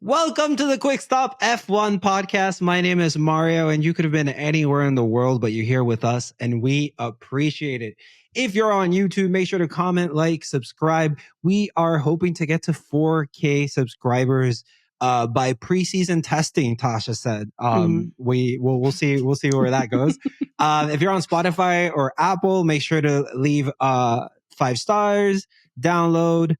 Welcome to the Quick Stop F1 podcast. My name is Mario, and you could have been anywhere in the world, but you're here with us, and we appreciate it. If you're on YouTube, make sure to comment, like, subscribe. We are hoping to get to 4K subscribers by preseason testing. Tasha said, we'll see where that goes. If you're on Spotify or Apple, make sure to leave 5 stars, download,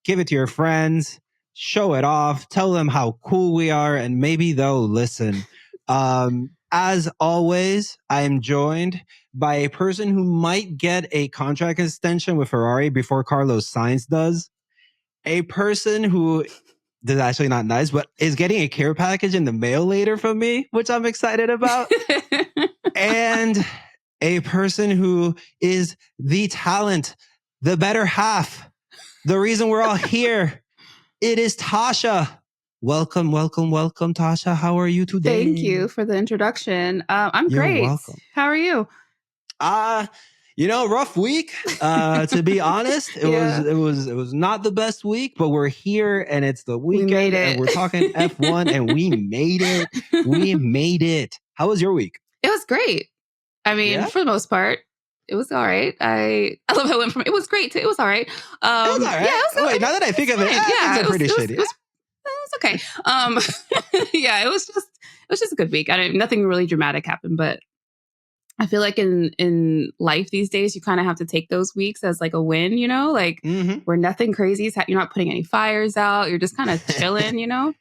give it to your friends. Show it off, tell them how cool we are, and maybe they'll listen. As always, I am joined by a person who might get a contract extension with Ferrari before Carlos Sainz does. A person who this is actually not nice, but is getting a care package in the mail later from me, which I'm excited about. And a person who is the talent, the better half, the reason we're all here. It is Tasha. Welcome, Tasha. How are you today? Thank you for the introduction. I'm You're great. welcome. How are you? Rough week. To be honest, it was not the best week, but we're here and it's the weekend, We made it. and we're talking F1, and we made it. We made it. How was your week? It was great. I mean, for the most part. It was all right. I love how it went from it was great to it was all right. It was all right. Yeah, it was, Wait, now that I think of it, it pretty shitty. It was okay. Yeah, it was just a good week. Nothing really dramatic happened, but I feel like in life these days, you kind of have to take those weeks as like a win, where nothing crazy is you're not putting any fires out. You're just kind of chilling,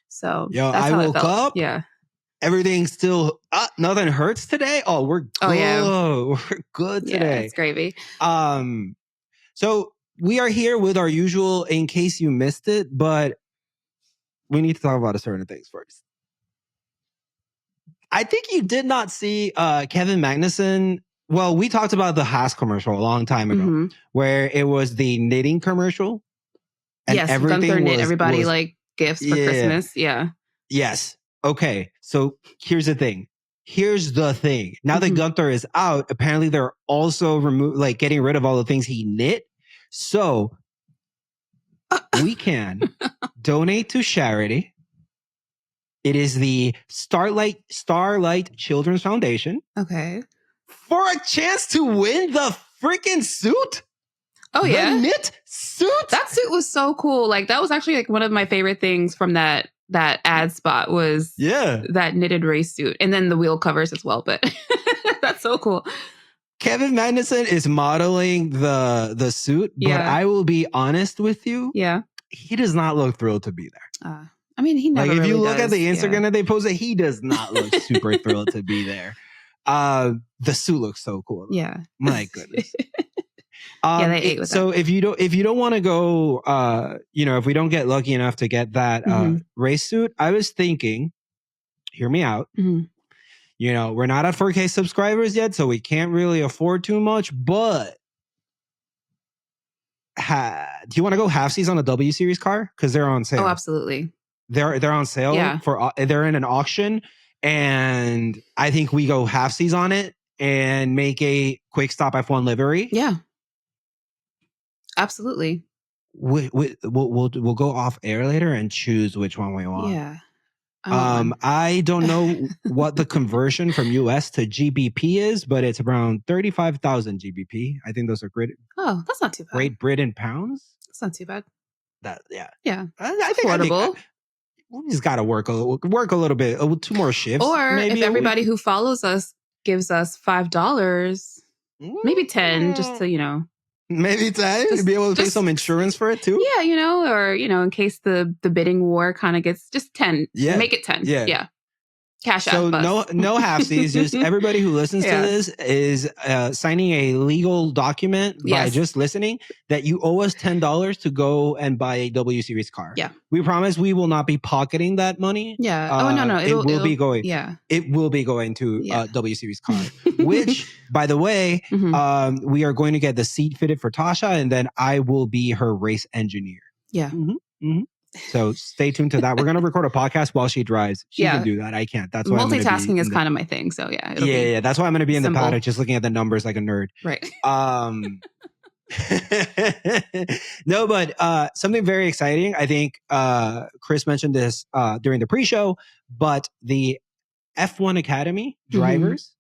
So Yo, that's I how it woke felt. up. Yeah. Everything's still nothing hurts today. Oh, we're good. Oh, yeah. We're good today. Yeah, it's gravy. So we are here with our usual in case you missed it, but we need to talk about certain things first. I think you did not see Kevin Magnussen. Well, we talked about the Haas commercial a long time ago, where it was the knitting commercial. And yes, Gunther knit everybody like gifts for Christmas. Yeah. Yes. Okay, so here's the thing. Now that Gunther is out, apparently they're also getting rid of all the things he knit. So we can donate to charity. It is the Starlight Children's Foundation. Okay. For a chance to win the freaking suit. Oh, yeah. The knit suit. That suit was so cool. Like, that was actually like one of my favorite things from that ad spot was that knitted race suit, and then the wheel covers as well. But that's so cool. Kevin Magnussen is modeling the suit, but I will be honest with you. Yeah, he does not look thrilled to be there. I mean, he never. If you really look at the Instagram that they posted, he does not look super thrilled to be there. The suit looks so cool. Though. Yeah, my goodness. They ate with so that. if you don't want to go, if we don't get lucky enough to get that race suit, I was thinking, hear me out. We're not at 4K subscribers yet, so we can't really afford too much. But do you want to go halfsies on a W Series car because they're on sale? Oh, absolutely. They're on sale. Yeah. They're in an auction, and I think we go halfsies on it and make a quick stop F1 livery. Yeah. Absolutely. We'll go off air later and choose which one we want. Yeah. I don't know what the conversion from US to GBP is, but it's around 35,000 GBP. I think those are great. Oh, that's not too bad. Great Britain pounds. That's not too bad. Yeah. I think affordable. We just got to work a little bit, 2 more shifts. Or maybe if everybody who follows us gives us $5, maybe 10, just to Maybe 10 to be able to pay some insurance for it too. Yeah, or in case the bidding war kind of gets just 10. Yeah, make it 10. Yeah. Cash out. So no halfsies. Just everybody who listens to this is signing a legal document by just listening that you owe us $10 to go and buy a W Series car. Yeah, we promise we will not be pocketing that money. Yeah. No. It will be going. Yeah, it will be going to W Series car. Which, by the way, we are going to get the seat fitted for Tasha, and then I will be her race engineer. Yeah. So stay tuned to that. We're going to record a podcast while she drives. She can do that. I can't. That's why multitasking is kind of my thing. So yeah. That's why I'm going to be in the paddock just looking at the numbers like a nerd. Right. No, but something very exciting. I think Chris mentioned this during the pre-show, but the F1 Academy drivers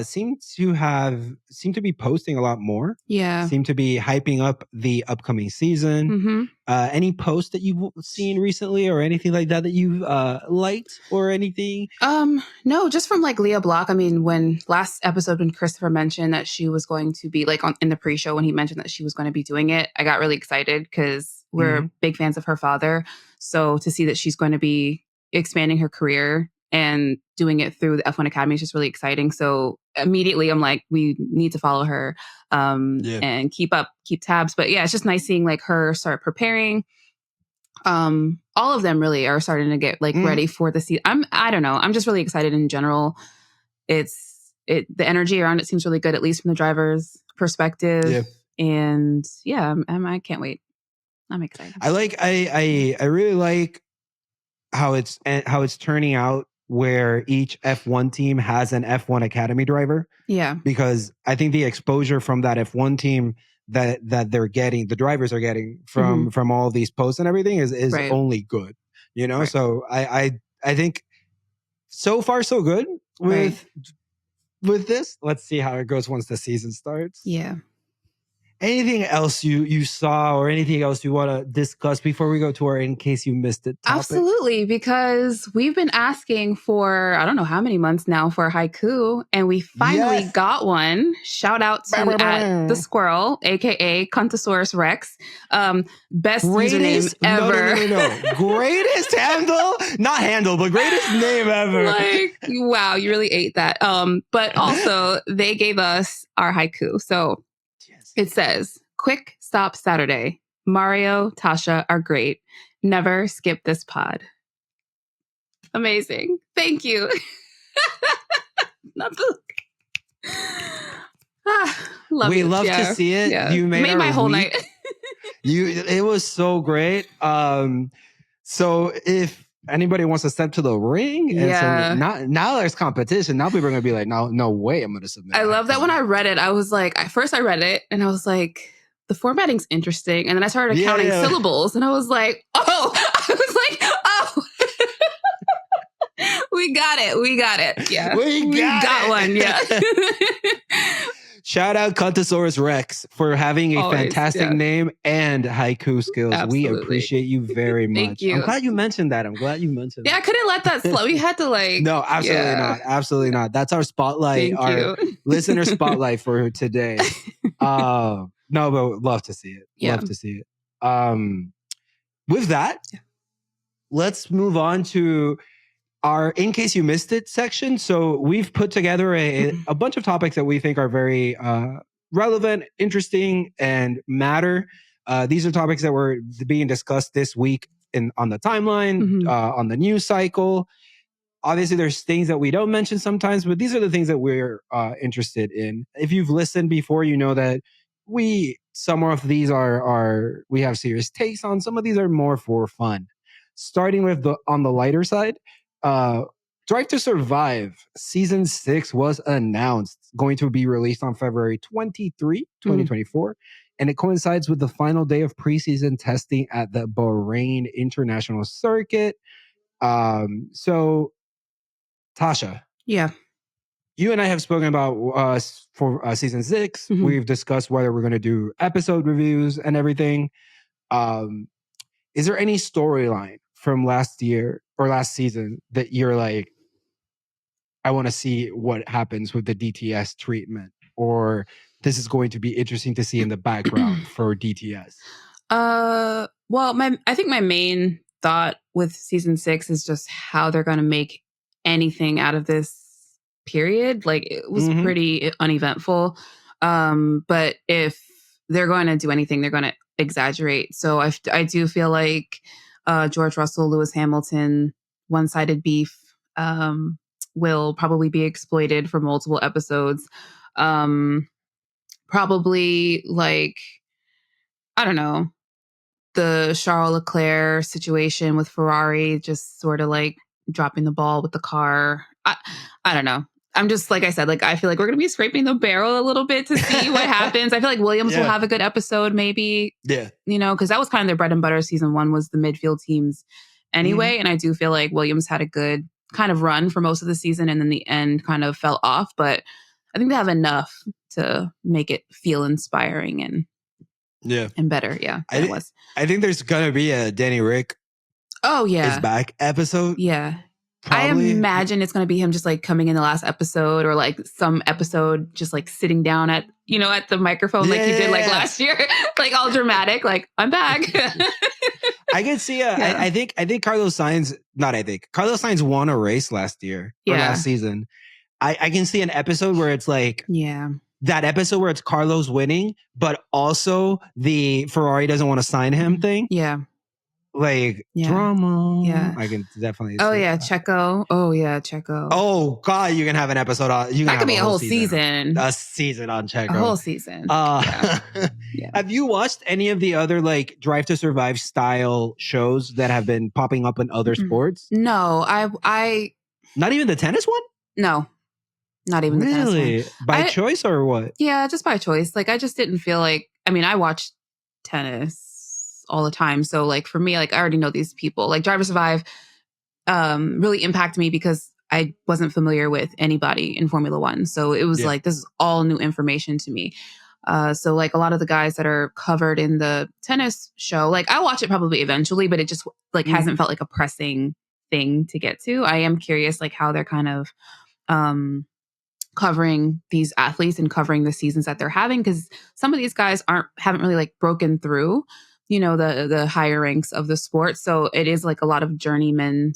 seem to be posting a lot more. Yeah. Seem to be hyping up the upcoming season. Any posts that you've seen recently or anything like that you've liked or anything? No, just from like Leah Block. I mean, when last episode when Christopher mentioned that she was going to be like in the pre-show when he mentioned that she was going to be doing it, I got really excited because we're big fans of her father. So to see that she's going to be expanding her career and doing it through the F1 Academy is just really exciting. So immediately I'm like, we need to follow her and keep tabs. But yeah, it's just nice seeing like her start preparing. All of them really are starting to get like ready for the season. I don't know. I'm just really excited in general. The energy around it seems really good, at least from the driver's perspective. And yeah, I can't wait. I'm excited. I really like how it's turning out where each F1 team has an F1 Academy driver. Yeah. Because I think the exposure from that F1 team that they're getting, the drivers are getting from all these posts and everything is Right. only good. You know? Right. So I think so far so good with this. Let's see how it goes once the season starts. Yeah. Anything else you saw or anything else you want to discuss before we go to our in case you missed it topic? Absolutely, because we've been asking for I don't know how many months now for a haiku, and we finally got one. Shout out to at the squirrel, aka Contosaurus Rex. Best username ever. No. Greatest handle, but greatest name ever. Like, wow, you really ate that. But also they gave us our haiku. So it says, "Quick stop Saturday. Mario, Tasha are great. Never skip this pod." Amazing. Thank you. Love we it. love to see it. Yeah. You made my whole week. night. It was so great. So if anybody wants to step to the ring, and so now there's competition. Now people are gonna be like, no way, I'm gonna submit. I love that when I read it, I was like, at first I read it and I was like, the formatting's interesting. And then I started counting syllables and I was like, we got it. Yeah. We got one. Yeah. Shout out Contosaurus Rex for having a fantastic name and haiku skills. Absolutely. We appreciate you very much. Thank you. I'm glad you mentioned that. Yeah, I couldn't let that slow. We had to like. No, absolutely not. Absolutely not. That's our spotlight, listener spotlight for today. No, but love to see it. Yeah. Love to see it. With that, let's move on to our in case you missed it section. So we've put together a bunch of topics that we think are very relevant, interesting, and matter. These are topics that were being discussed this week on the timeline, on the news cycle. Obviously, there's things that we don't mention sometimes, but these are the things that we're interested in. If you've listened before, you know that some of these we have serious takes on. Some of these are more for fun. Starting with on the lighter side, Drive to Survive Season 6 was announced, going to be released on February 23, 2024, and it coincides with the final day of preseason testing at the Bahrain International Circuit. So, Tasha. Yeah. You and I have spoken about for Season 6. We've discussed whether we're going to do episode reviews and everything. Is there any storyline from last year or last season that you're like, I want to see what happens with the DTS treatment, or this is going to be interesting to see in the background for DTS? Well, I think my main thought with Season 6 is just how they're going to make anything out of this period. Like, it was pretty uneventful. But if they're going to do anything, they're going to exaggerate. So I do feel like George Russell, Lewis Hamilton, one-sided beef will probably be exploited for multiple episodes. Probably like, I don't know, the Charles Leclerc situation with Ferrari, just sort of like dropping the ball with the car. I don't know. I'm just, like I said, like, I feel like we're going to be scraping the barrel a little bit to see what happens. I feel like Williams will have a good episode, maybe. Yeah. You know, because that was kind of their bread and butter. Season 1 was the midfield teams anyway. And I do feel like Williams had a good kind of run for most of the season, and then the end kind of fell off. But I think they have enough to make it feel inspiring and better. Yeah, it was. I think there's going to be a Danny Rick is back episode. Yeah. Probably. I imagine it's going to be him just like coming in the last episode, or like some episode just like sitting down at the microphone like he did like last year, like all dramatic, like I'm back. I can see I think Carlos Sainz won a race last year or last season. I can see an episode where it's like that episode where it's Carlos winning, but also the Ferrari doesn't want to sign him thing. Yeah. Like drama. Yeah. I can definitely see that. Checo. Oh yeah, Checo. Oh God, you can have an episode on that could be a whole season. A season on Checo. A whole season. Have you watched any of the other like Drive to Survive style shows that have been popping up in other sports? No, I not even the tennis one? No. Not even the tennis one. Really? By choice or what? Yeah, just by choice. Like I just didn't feel like, I mean, I watched tennis all the time. So like for me, like I already know these people. Like Drive to Survive really impacted me because I wasn't familiar with anybody in Formula One. So it was like, this is all new information to me. So like a lot of the guys that are covered in the tennis show, like I'll watch it probably eventually, but it just like hasn't felt like a pressing thing to get to. I am curious like how they're kind of covering these athletes and covering the seasons that they're having, because some of these guys haven't really like broken through, you know, the higher ranks of the sport. So it is like a lot of journeyman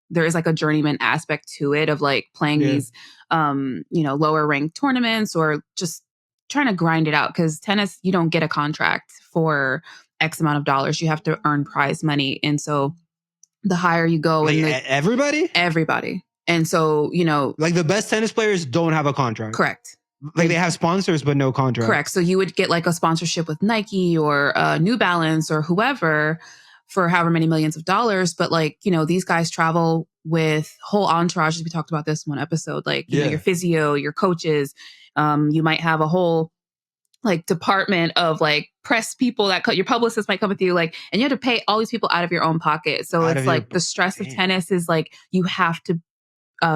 there is like a journeyman aspect to it of like playing these, you know, lower ranked tournaments or just trying to grind it out. Cause tennis, you don't get a contract for X amount of dollars. You have to earn prize money. And so the higher you go, like everybody. And so, you know, like the best tennis players don't have a contract. Correct. Like they have sponsors, but no contract. Correct. So you would get like a sponsorship with Nike or New Balance or whoever for however many millions of dollars. But like, you know, these guys travel with whole entourages. We talked about this in one episode, like, you know, your physio, your coaches. You might have a whole like department of like press people that your publicist might come with you, like, and you have to pay all these people out of your own pocket. So it's like the stress of tennis is like, you have to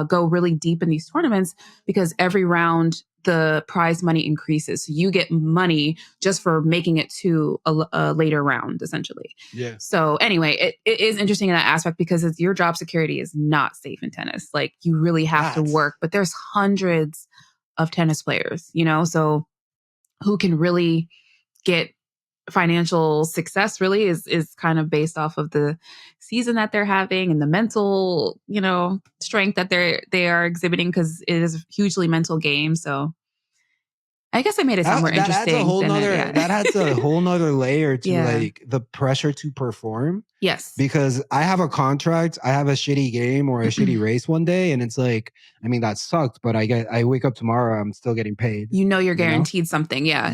go really deep in these tournaments because every round the prize money increases. So you get money just for making it to a later round, essentially. Yeah. So anyway, it is interesting in that aspect because your job security is not safe in tennis. Like you really have to work, but there's hundreds of tennis players, you know, so who can really get financial success really is kind of based off of the season that they're having and the mental, you know, strength that they are exhibiting, because it is a hugely mental game. So I guess I made it sound more interesting. That adds a whole nother layer to like the pressure to perform. Yes. Because I have a contract, I have a shitty game or a shitty race one day, and it's like, I mean, that sucked, but I wake up tomorrow, I'm still getting paid. You know, you're guaranteed something. Yeah.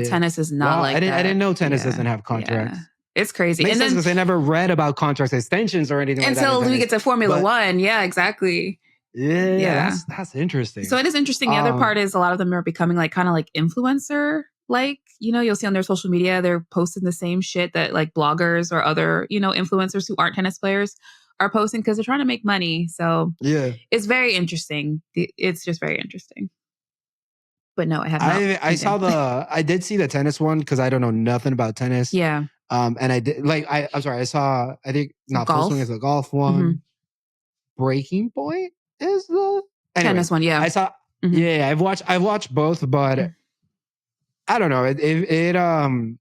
Tennis is not like that. I didn't know tennis doesn't have contracts. Yeah. It's crazy. Makes sense because I never read about contract extensions or anything like that. Until we get to Formula One. Yeah, exactly. Yeah. That's interesting. So it is interesting. The other part is a lot of them are becoming like kind of like influencer. Like, you know, you'll see on their social media, they're posting the same shit that like bloggers or other, you know, influencers who aren't tennis players are posting because they're trying to make money. So it's very interesting. It's just very interesting. But no, I have not. I did see the tennis one because I don't know nothing about tennis. Yeah. And I did I think not golf. Full swing is the golf one. Mm-hmm. Breaking Point is the tennis one. Yeah. I saw. Mm-hmm. Yeah, I've watched both, but I don't know. It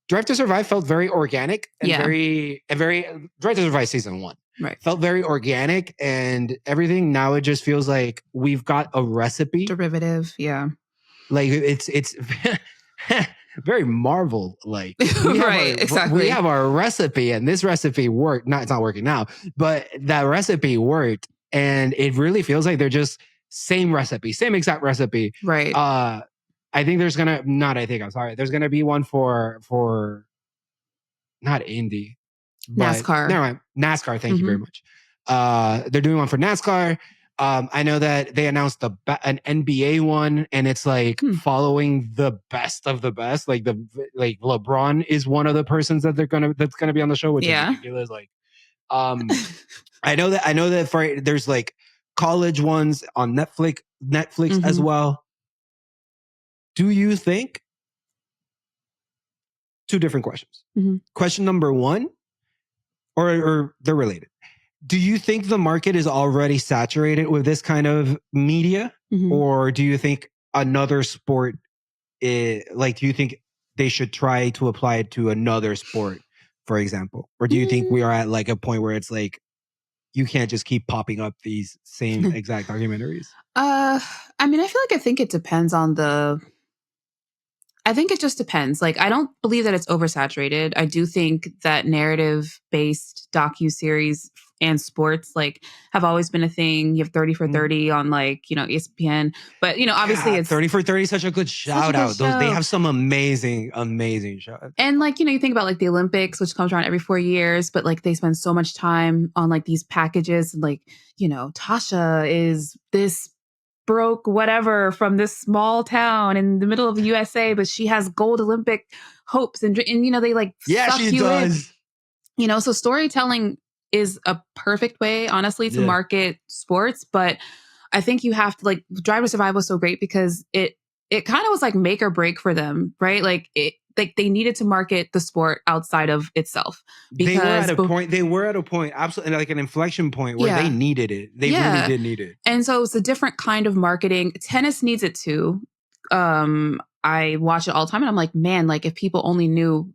Drive to Survive felt very organic and very Drive to Survive season 1. Right. Felt very organic and everything. Now it just feels like we've got a recipe. Derivative. Yeah. Like it's very Marvel like. Exactly. We have our recipe and this recipe worked. It's not working now, but that recipe worked. And it really feels like they're just same exact recipe. Right. I think there's gonna there's gonna be one for not Indy. NASCAR. Never mind. NASCAR, thank you very much. They're doing one for NASCAR. I know that they announced an NBA one, and it's like following the best of the best. Like LeBron is one of the persons that's gonna be on the show, which is ridiculous. Like, I know that there's like college ones on Netflix as well. Do you think? Two different questions. Question number one, or they're related. Do you think the market is already saturated with this kind of media? Or do you think another sport do you think they should try to apply it to another sport, for example? Or do you think we are at like a point where it's like, you can't just keep popping up these same exact documentaries? I mean, I think it depends on I think it just depends. Like, I don't believe that it's oversaturated. I do think that narrative-based docuseries and sports like have always been a thing. You have 30 for 30 on ESPN, but obviously it's 30 for 30 is such a good shout out. They have some amazing shows. And you think about like the Olympics, which comes around every 4 years, but like they spend so much time on like these packages, like Tasha is this broke whatever from this small town in the middle of the USA, but she has gold Olympic hopes, and they like suck she you does. In. So storytelling is a perfect way, honestly, to market sports. But I think you have to like Drive to Survive was so great because it kind of was like make or break for them, right? Like they needed to market the sport outside of itself. Because they were at a point, absolutely, like an inflection point where they needed it. They really did need it. And so it's a different kind of marketing. Tennis needs it too. I watch it all the time and I'm like, man, like if people only knew,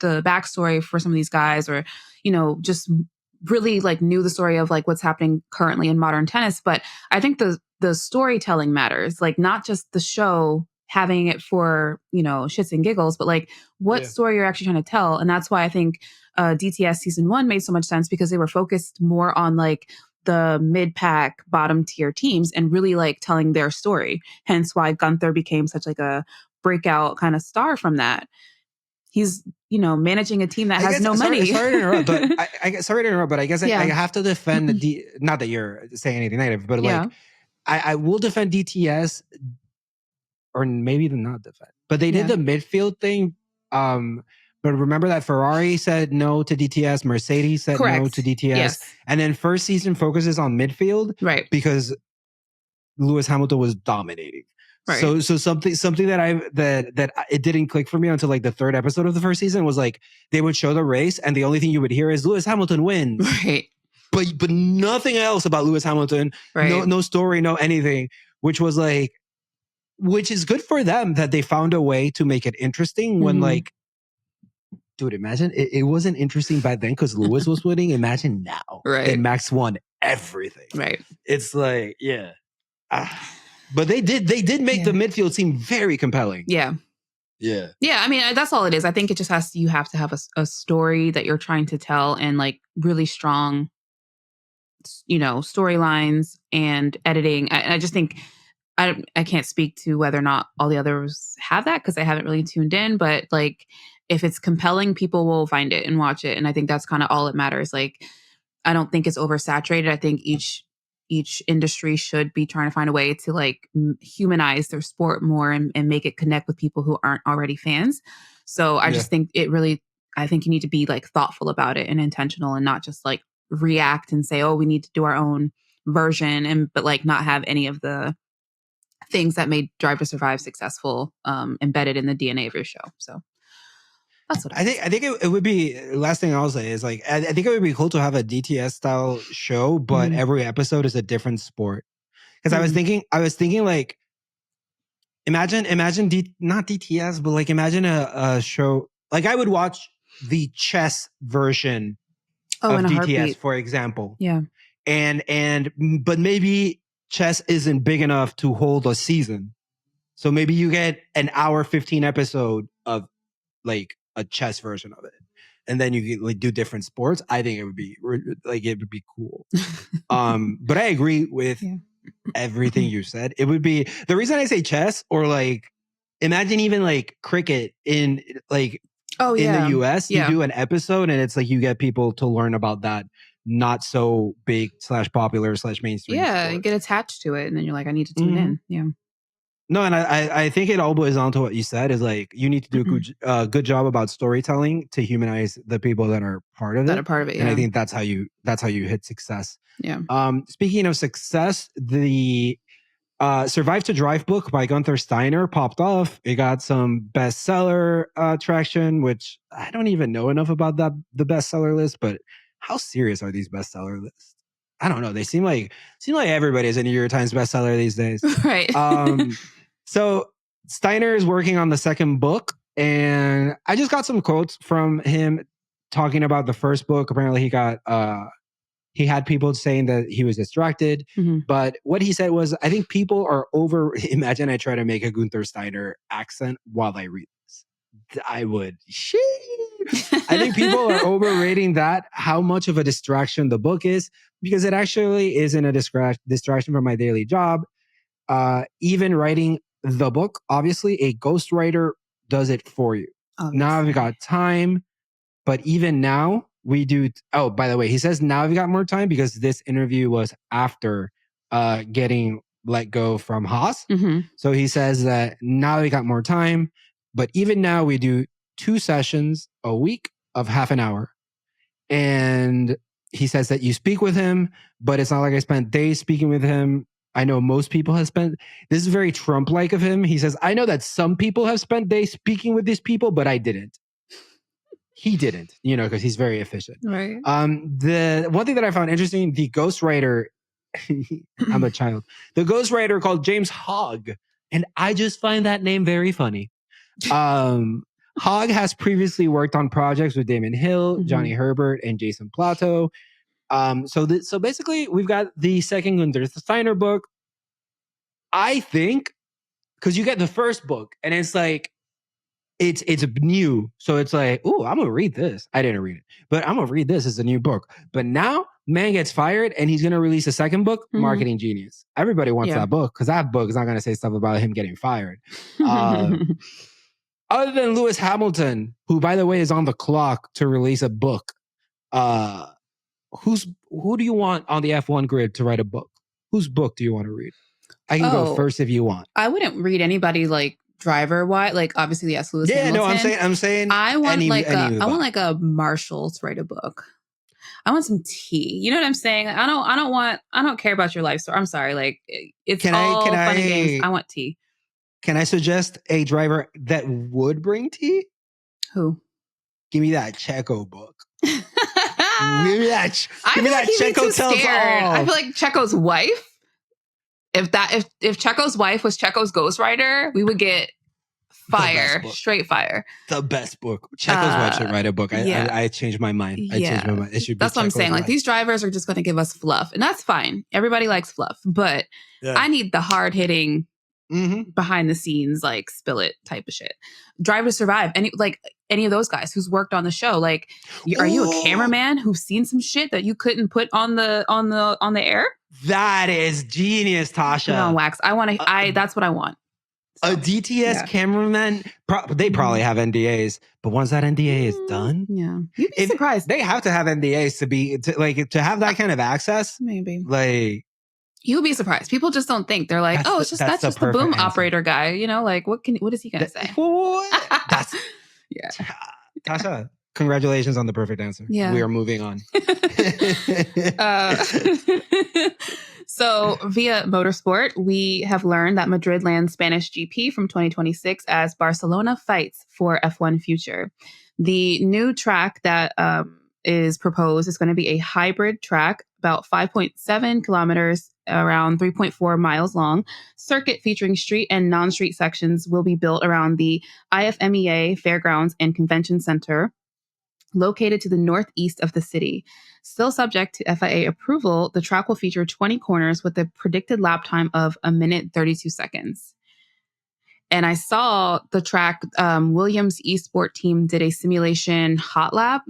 the backstory for some of these guys, or, just really like knew the story of like what's happening currently in modern tennis. But I think the storytelling matters, like not just the show having it for, shits and giggles, but like what story you're actually trying to tell. And that's why I think DTS season 1 made so much sense, because they were focused more on like the mid-pack bottom tier teams and really like telling their story. Hence why Gunther became such like a breakout kind of star from that. He's, managing a team that has no money. Sorry to interrupt, but I guess I have to defend not that you're saying anything negative, but like I will defend DTS, or maybe not defend, but they did the midfield thing. But remember that Ferrari said no to DTS, Mercedes said no to DTS, and then first season focuses on midfield, right? Because Lewis Hamilton was dominating. Right. So something that it didn't click for me until like the third episode of the first season was like they would show the race and the only thing you would hear is Lewis Hamilton wins. Right. But nothing else about Lewis Hamilton. Right. No story, no anything. Which is good for them that they found a way to make it interesting when like, dude, imagine it wasn't interesting back then because Lewis was winning. Imagine now. Right. And Max won everything. Right. It's like, but they did make the midfield seem very compelling. Yeah. Yeah. Yeah. I mean, that's all it is. I think it just you have to have a story that you're trying to tell, and like really strong, storylines and editing. I just think I can't speak to whether or not all the others have that because I haven't really tuned in, but like if it's compelling, people will find it and watch it. And I think that's kind of all that matters. Like, I don't think it's oversaturated. I think each industry should be trying to find a way to like humanize their sport more and make it connect with people who aren't already fans. So I just think I think you need to be like thoughtful about it and intentional, and not just like react and say, oh, we need to do our own version, but like not have any of the things that made Drive to Survive successful embedded in the DNA of your show. So that's what I think it would be, last thing I'll say is like, I think it would be cool to have a DTS style show, but every episode is a different sport. Because I was thinking like, imagine not DTS, but like imagine a show, like I would watch the chess version of DTS, for example. Yeah. But maybe chess isn't big enough to hold a season. So maybe you get an hour 15 episode of like a chess version of it, and then you like do different sports. I think it would be cool. But I agree with everything you said. It would be, the reason I say chess, or like imagine even like cricket in like in the US, you do an episode and it's like you get people to learn about that not so big / popular / mainstream Yeah, sport. you get attached to it, and then you're like, I need to tune in. Yeah. No, and I think it all boils down to what you said is like you need to do a good job about storytelling to humanize the people that are part of it. And I think that's how you hit success. Yeah. Speaking of success, the Survive to Drive book by Gunther Steiner popped off. It got some bestseller traction, which I don't even know enough about the bestseller list, but how serious are these bestseller lists? I don't know. They seem like everybody is a New York Times bestseller these days. Right. So Steiner is working on the second book, and I just got some quotes from him talking about the first book. Apparently he had people saying that he was distracted, but what he said was, I think people are imagine I try to make a Gunther Steiner accent while I read this. I would. I think people are overrating how much of a distraction the book is, because it actually isn't a distraction from my daily job. Even writing the book, obviously, a ghostwriter does it for you. Obviously. Now I've got time, but even now we do. Oh, by the way, he says now I've got more time because this interview was after getting let go from Haas. So he says that now we got more time, but even now we do 2 sessions a week of half an hour. And he says that you speak with him, but it's not like I spent days speaking with him. I know most people have spent. This is very Trump-like of him. He says, I know that some people have spent days speaking with these people, but I didn't. He didn't, because he's very efficient. Right. The one thing that I found interesting, the ghostwriter, I'm a child. The ghostwriter called James Hogg, and I just find that name very funny. Hogg has previously worked on projects with Damon Hill, Johnny Herbert, and Jason Plato. So basically, we've got the second Gunther Steiner book. I think, because you get the first book, and it's like, it's new. So it's like, oh, I'm going to read this. I didn't read it, but I'm going to read this as a new book. But now, man gets fired, and he's going to release a second book, Marketing Genius. Everybody wants that book, because that book is not going to say stuff about him getting fired. Other than Lewis Hamilton, who, by the way, is on the clock to release a book, who do you want on the F1 grid to write a book? Whose book do you want to read? I can go first if you want. I wouldn't read anybody like driver-wise. Like, obviously, yes, Lewis Hamilton. No, I'm saying I want a Marshall to write a book. I want some tea. You know what I'm saying? I don't care about your life story. I'm sorry. Like, it's fun and games. I want tea. Can I suggest a driver that would bring tea? Who? Give me that Checo book. Give me that Checo tells all. I feel like Checo's wife. If Checo's wife was Checo's ghostwriter, we would get fire, straight fire. The best book. Checo's wife should write a book. I changed my mind. I changed my mind. It should be. That's what I'm saying. Like, these drivers are just going to give us fluff, and that's fine. Everybody likes fluff, but I need the hard hitting, behind the scenes, like, spill it type of shit. Drive to Survive. Any of those guys who's worked on the show. Like, are you a cameraman who's seen some shit that you couldn't put on the air? That is genius, Tasha. Put it on wax. That's what I want. So, a DTS cameraman, they probably have NDAs, but once that NDA is done, you'd be surprised. They have to have NDAs to have that kind of access. Maybe. Like, you'll be surprised. People just don't think. They're like, that's just the boom operator guy. Like, what is he gonna say? That's Tasha. Congratulations on the perfect answer. Yeah. We are moving on. So via Motorsport, we have learned that Madrid lands Spanish GP from 2026 as Barcelona fights for F1 future. The new track that is proposed is going to be a hybrid track, about 5.7 kilometers, around 3.4 miles long. Circuit featuring street and non-street sections will be built around the IFMEA Fairgrounds and Convention Center, located to the northeast of the city. Still subject to FIA approval, the track will feature 20 corners with a predicted lap time of 1 minute 32 seconds. And I saw the track, Williams eSport team did a simulation hot lap,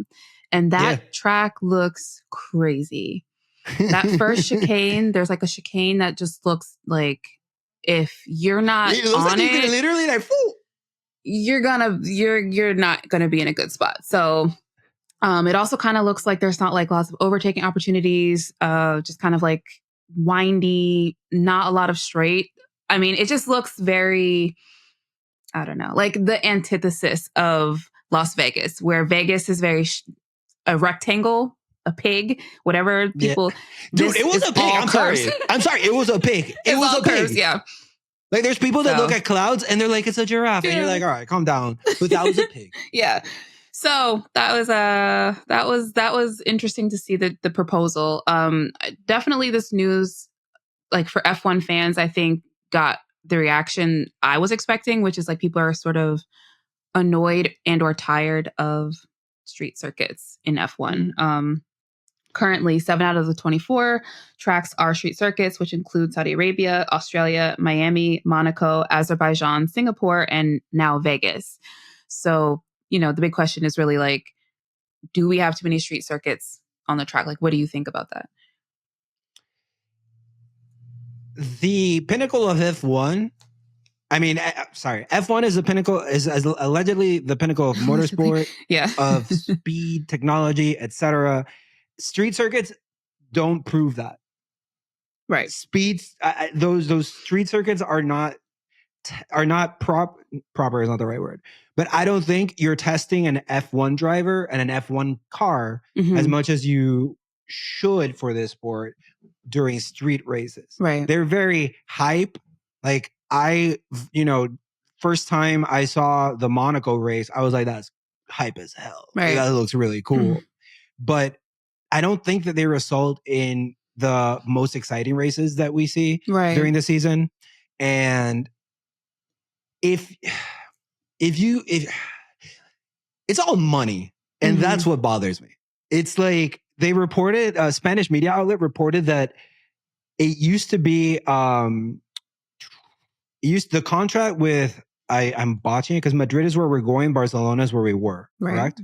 and that track looks crazy. That first chicane, there's like a chicane that just looks like, if you're not on it, literally like, you're not gonna be in a good spot. So It also kind of looks like there's not like lots of overtaking opportunities, just kind of like windy, not a lot of straight. I mean, it just looks very, I don't know, like the antithesis of Las Vegas, where Vegas is very a rectangle, a pig, whatever people. Dude, it was a pig. I'm sorry. It was a pig. It was a curves, pig. yeah. Like there's people that look at clouds and they're like, it's a giraffe. And you're like, all right, calm down. But that was a pig. Yeah. So that was interesting to see the proposal. Definitely this news, like for F1 fans, I think got the reaction I was expecting, which is like people are sort of annoyed and or tired of street circuits in F1. Currently, 7 out of the 24 tracks are street circuits, which include Saudi Arabia, Australia, Miami, Monaco, Azerbaijan, Singapore, and now Vegas. So, the big question is really like, do we have too many street circuits on the track? Like, what do you think about that? The pinnacle of F1, F1 is the pinnacle, is allegedly the pinnacle of motorsport, of speed, technology, etc. Street circuits don't prove that. Right. Speeds, those street circuits are not proper is not the right word, but I don't think you're testing an F1 driver and an F1 car as much as you should for this sport during street races. Right. They're very hype. Like first time I saw the Monaco race, I was like, that's hype as hell. Right. That looks really cool. But I don't think that they result in the most exciting races that we see during the season. And if it's all money, and that's what bothers me. It's like they reported, a Spanish media outlet reported that it used to be the contract with, I'm botching it because Madrid is where we're going, Barcelona is where we were, correct?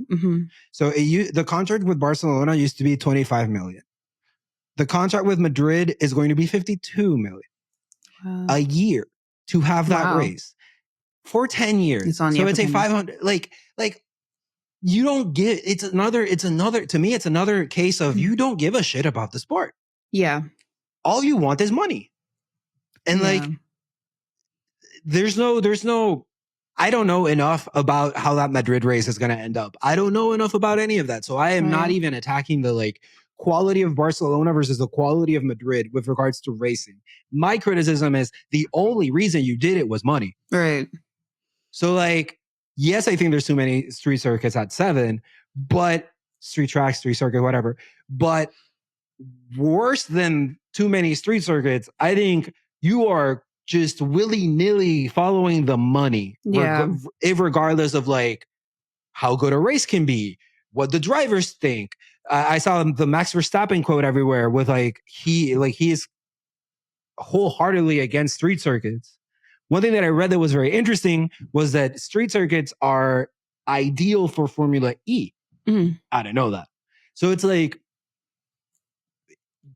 So the contract with Barcelona used to be 25 million. The contract with Madrid is going to be 52 million a year to have that race for 10 years. So it's a 500, like you don't give, it's another, to me, it's another case of you don't give a shit about the sport. Yeah. All you want is money. And there's no, I don't know enough about how that Madrid race is going to end up. I don't know enough about any of that. So I am not even attacking the quality of Barcelona versus the quality of Madrid with regards to racing. My criticism is the only reason you did it was money. Right. So yes, I think there's too many street circuits at 7, but street tracks, street circuit, whatever. But worse than too many street circuits, I think you are just willy-nilly following the money. Yeah. Regardless of how good a race can be, what the drivers think. I saw the Max Verstappen quote everywhere with he is wholeheartedly against street circuits. One thing that I read that was very interesting was that street circuits are ideal for Formula E. I didn't know that. So it's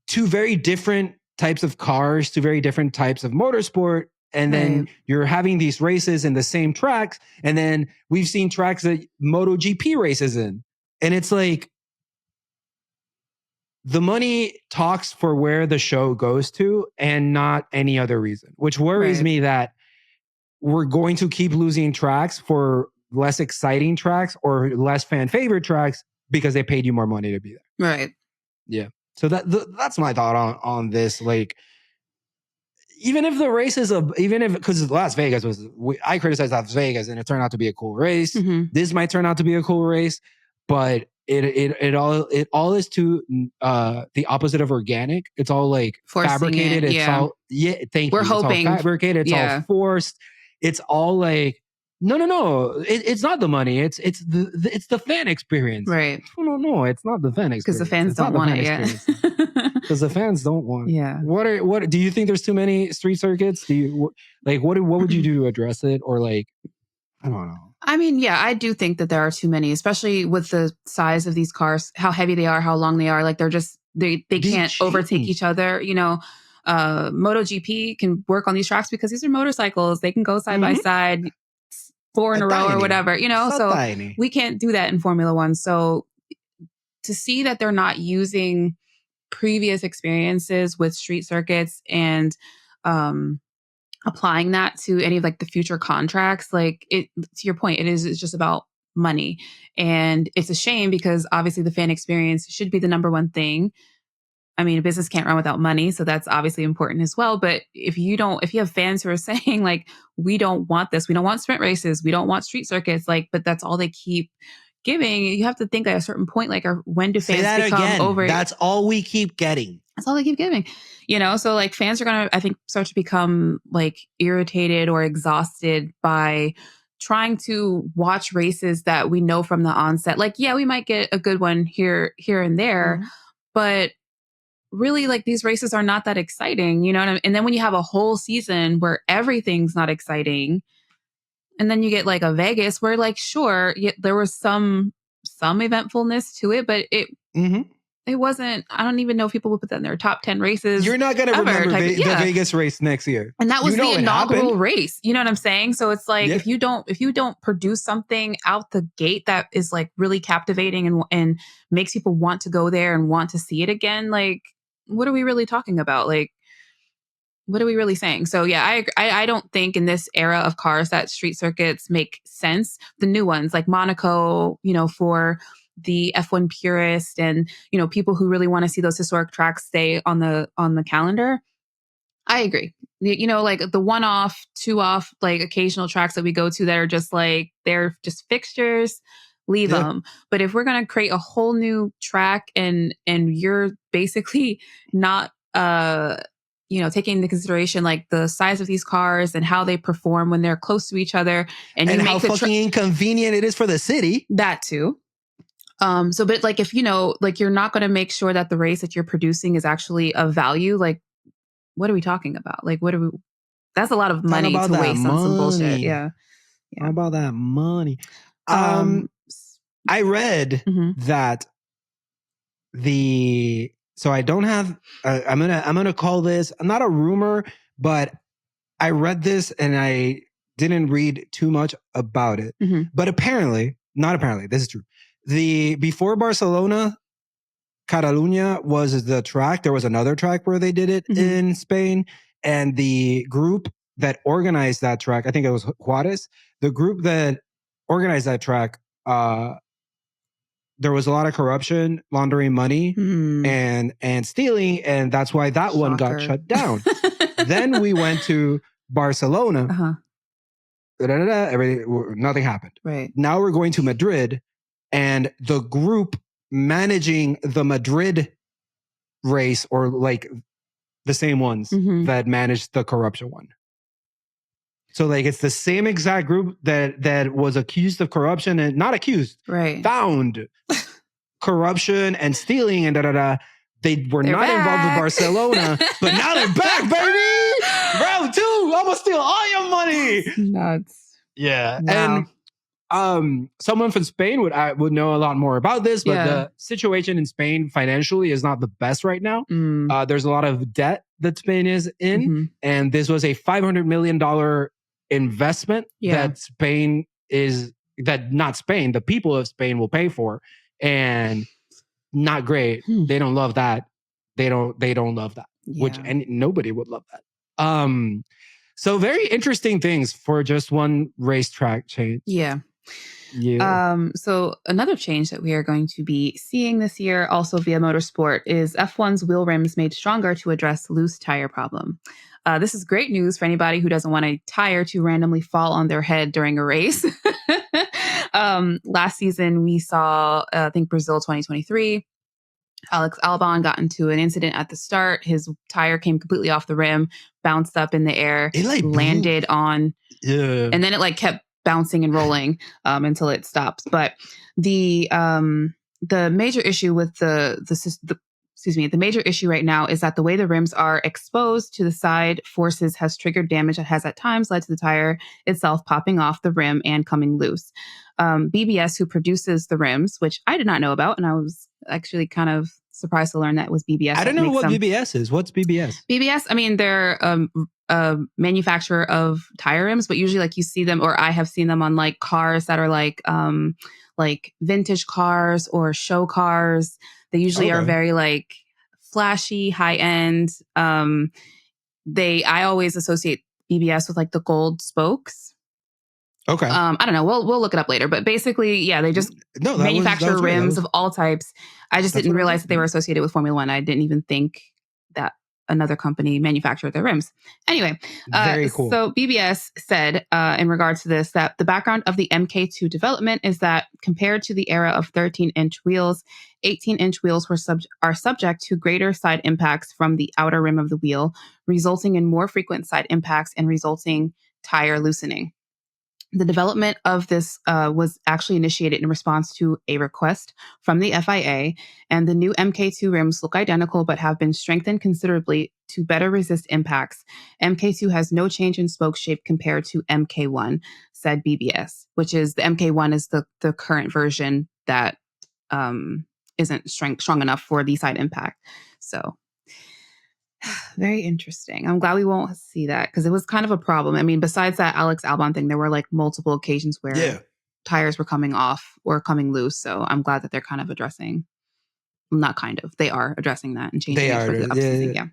two very different types of cars, two very different types of motorsport. And then you're having these races in the same tracks. And then we've seen tracks that MotoGP races in. And it's the money talks for where the show goes to and not any other reason, which worries me that we're going to keep losing tracks for less exciting tracks or less fan favorite tracks because they paid you more money to be there. Right. Yeah. So that's my thought on this. Even if the races because Las Vegas I criticized Las Vegas and it turned out to be a cool race. This might turn out to be a cool race, but it all is to the opposite of organic. It's all fabricated. It's all We're hoping. It's all fabricated. It's all forced. It's all no. It's not the money. It's the fan experience. Right. No, it's not the fan experience. Because the fans don't want it yet. Because the fans don't want. Yeah. What do you think? There's too many street circuits? Do you what would you do to address it? Or I don't know. I mean, yeah, I do think that there are too many, especially with the size of these cars, how heavy they are, how long they are. They're just they can't overtake each other. MotoGP can work on these tracks because these are motorcycles. They can go side by side, 4 in a row or whatever. So tiny. we can't do that in Formula One. So to see that they're not using previous experiences with street circuits and applying that to any of like the future contracts, like it, to your point, it's just about money. And it's a shame because obviously the fan experience should be the number one thing. I mean, a business can't run without money, so that's obviously important as well. But if you have fans who are saying like, we don't want this, we don't want sprint races, we don't want street circuits, like, but that's all they keep giving, you have to think at a certain point, like, when do fans become again. over? That's all we keep getting. That's all they keep giving, So like fans are gonna, I think, start to become like irritated or exhausted by trying to watch races that we know from the onset. Like, yeah, we might get a good one here and there, but really, like, these races are not that exciting, you know what I mean? And then when you have a whole season where everything's not exciting, and then you get like a Vegas where, like, sure, there was some eventfulness to it, but it wasn't. I don't even know if people would put that in their top 10 races. You're not going to remember the Vegas race next year, and that was the inaugural race. You know what I'm saying? So it's like if you don't produce something out the gate that is like really captivating and makes people want to go there and want to see it again, like, what are we really talking about? Like, what are we really saying? So yeah, I don't think in this era of cars that street circuits make sense. The new ones like Monaco, for the F1 purist and, people who really want to see those historic tracks stay on the calendar. I agree. Like the one-off, two-off, like occasional tracks that we go to that are just like, they're just fixtures, leave them. But if we're going to create a whole new track and you're basically not, taking into consideration like the size of these cars and how they perform when they're close to each other, and how fucking inconvenient it is for the city. That too. But like if like you're not going to make sure that the race that you're producing is actually of value, like what are we talking about? Like that's a lot of money to waste on some bullshit. Yeah. How about that money? I read that so I don't have, I'm going to call this not a rumor, but I read this and I didn't read too much about it, but not apparently, this is true. Before Barcelona, Catalunya was the track. There was another track where they did it in Spain, and the group that organized that track, I think it was Juarez, the group that organized that track, there was a lot of corruption, laundering money, and stealing, and that's why that one got shut down. Then we went to Barcelona. Nothing happened. Right. Now we're going to Madrid, and the group managing the Madrid race, or like the same ones that managed the corruption one. So like it's the same exact group that was accused of corruption and not accused, right? Found corruption and stealing and They were not involved with Barcelona, but now they're back, baby. Round 2, I'm gonna steal all your money. Nuts. Yeah, wow. And someone from Spain would know a lot more about this, but the situation in Spain financially is not the best right now. There's a lot of debt that Spain is in, and this was a $500 million investment that the people of Spain will pay for, and not great. They don't love that. They don't love that. And nobody would love that. So very interesting things for just one racetrack change. Yeah. So another change that we are going to be seeing this year, also via motorsport, is F1's wheel rims made stronger to address loose tire problem. This is great news for anybody who doesn't want a tire to randomly fall on their head during a race. Last season, we saw, I think Brazil 2023, Alex Albon got into an incident at the start. His tire came completely off the rim, bounced up in the air, landed on, and then it kept bouncing and rolling until it stops. But the major issue with the major issue right now is that the way the rims are exposed to the side forces has triggered damage that has at times led to the tire itself popping off the rim and coming loose. BBS, who produces the rims, which I did not know about, and I was actually kind of surprised to learn that was BBS. I don't know what BBS is. What's BBS? BBS, I mean, they're a manufacturer of tire rims, but usually you see them, or I have seen them on cars that are like vintage cars or show cars. They usually are very like flashy, high end. I always associate BBS with like the gold spokes. Okay. I don't know. We'll look it up later. But basically, yeah, they just manufacture rims of all types. I just didn't realize that they were associated with Formula One. I didn't even think that another company manufactured their rims. Anyway, very cool. So BBS said in regards to this that the background of the MK2 development is that compared to the era of 13-inch wheels, 18-inch wheels are subject to greater side impacts from the outer rim of the wheel, resulting in more frequent side impacts and resulting tire loosening. The development of this was actually initiated in response to a request from the FIA, and the new MK2 rims look identical but have been strengthened considerably to better resist impacts. MK2 has no change in spoke shape compared to MK1, said BBS, which is the MK1 is the current version that isn't strong enough for the side impact. So very interesting. I'm glad we won't see that because it was kind of a problem. I mean, besides that Alex Albon thing, there were like multiple occasions where tires were coming off or coming loose. So I'm glad that they're kind of addressing, not kind of, they are addressing that and changing it for the upseason. Yeah.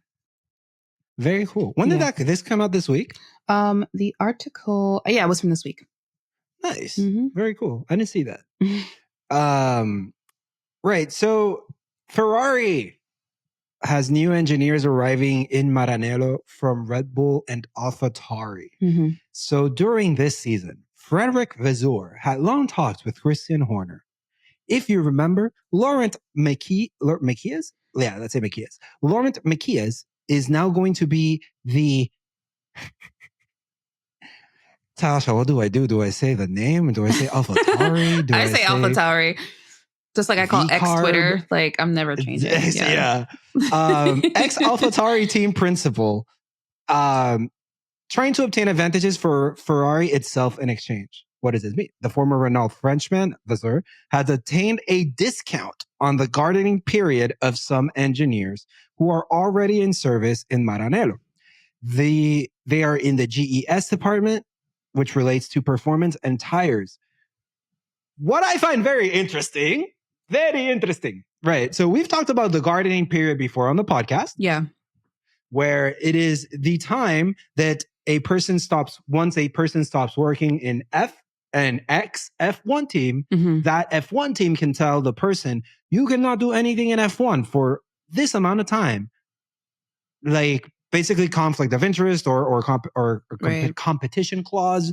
Very cool. When did this come out this week? The article, it was from this week. Nice. Mm-hmm. Very cool. I didn't see that. Right. So Ferrari has new engineers arriving in Maranello from Red Bull and AlphaTauri. Mm-hmm. So during this season, Vasseur had long talks with Christian Horner. If you remember, Laurent Mekies? Yeah, let's say Mekies. Laurent Mekies is now going to be the... Tasha, what do I do? Do I say the name? Do I say AlphaTauri? I say AlphaTauri. Just like I call V-CARB. X Twitter, like I'm never changing. Yeah. Ex AlphaTauri team principal, trying to obtain advantages for Ferrari itself in exchange. What does this mean? The former Renault Frenchman, Vasseur, has attained a discount on the gardening period of some engineers who are already in service in Maranello. They are in the GES department, which relates to performance and tires. What I find very interesting, right? So we've talked about the gardening period before on the podcast. Yeah. Where it is the time that once a person stops working in F1 team, that F1 team can tell the person, you cannot do anything in F1 for this amount of time. Like basically conflict of interest or competition clause.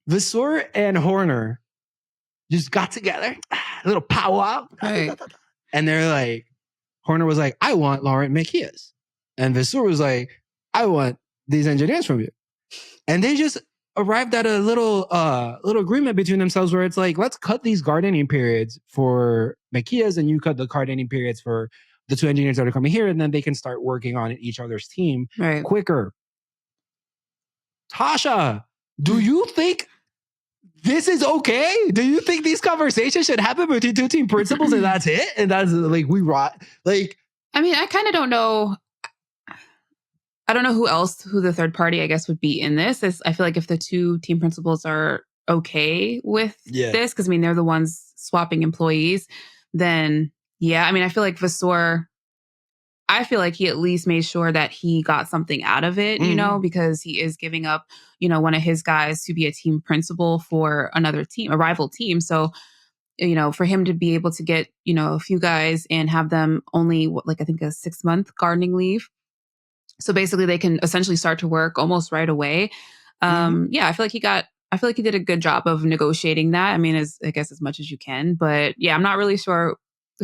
Vasseur and Horner just got together, a little powwow. Right. And they're like, Horner was like, I want Laurent Mekies. And Vasseur was like, I want these engineers from you. And they just arrived at a little agreement between themselves where it's like, let's cut these gardening periods for Mekies and you cut the gardening periods for the two engineers that are coming here. And then they can start working on each other's team quicker. Tasha, do you think this is okay? Do you think these conversations should happen between two team principals and that's it? And that's like, I mean, I kind of don't know. I don't know who the third party, I guess, would be in this. I feel like if the two team principals are okay with this, because I mean, they're the ones swapping employees, then yeah. I mean, I feel like Vasseur, he at least made sure that he got something out of it, because he is giving up, one of his guys to be a team principal for another team, a rival team. So, for him to be able to get, a few guys and have them only I think a 6-month gardening leave. So basically they can essentially start to work almost right away. I feel like he did a good job of negotiating that. I mean, as much as you can, but yeah, I'm not really sure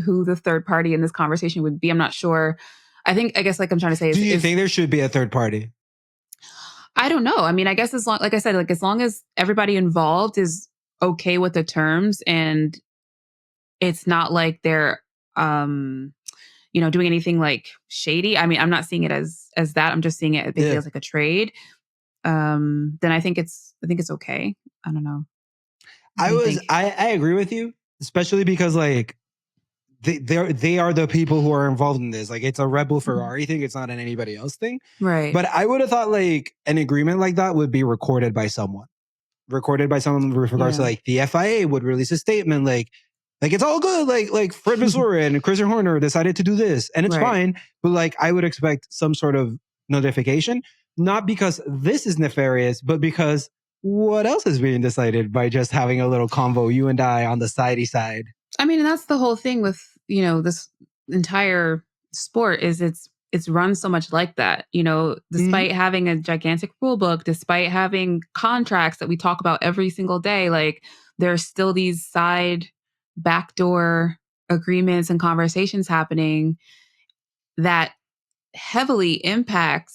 who the third party in this conversation would be. I'm not sure. I guess like I'm trying to say is, do you think there should be a third party? I don't know. I mean, I guess as long as everybody involved is okay with the terms and it's not like they're, doing anything like shady. I mean, I'm not seeing it as that. I'm just seeing it basically as like a trade. Then I think it's okay. I don't know. I agree with you, especially because like they are the people who are involved in this. Like it's a Red Bull Ferrari thing. It's not an anybody else thing. Right. But I would have thought like an agreement like that would be recorded by someone. recorded by someone with regards to like the FIA would release a statement like it's all good. Like Fred Vasseur and Christian Horner decided to do this and it's fine. But like I would expect some sort of notification, not because this is nefarious, but because what else is being decided by just having a little convo, you and I on the sidey side. I mean, and that's the whole thing with, this entire sport is it's run so much like that, despite having a gigantic rule book, despite having contracts that we talk about every single day, like there's still these side backdoor agreements and conversations happening that heavily impact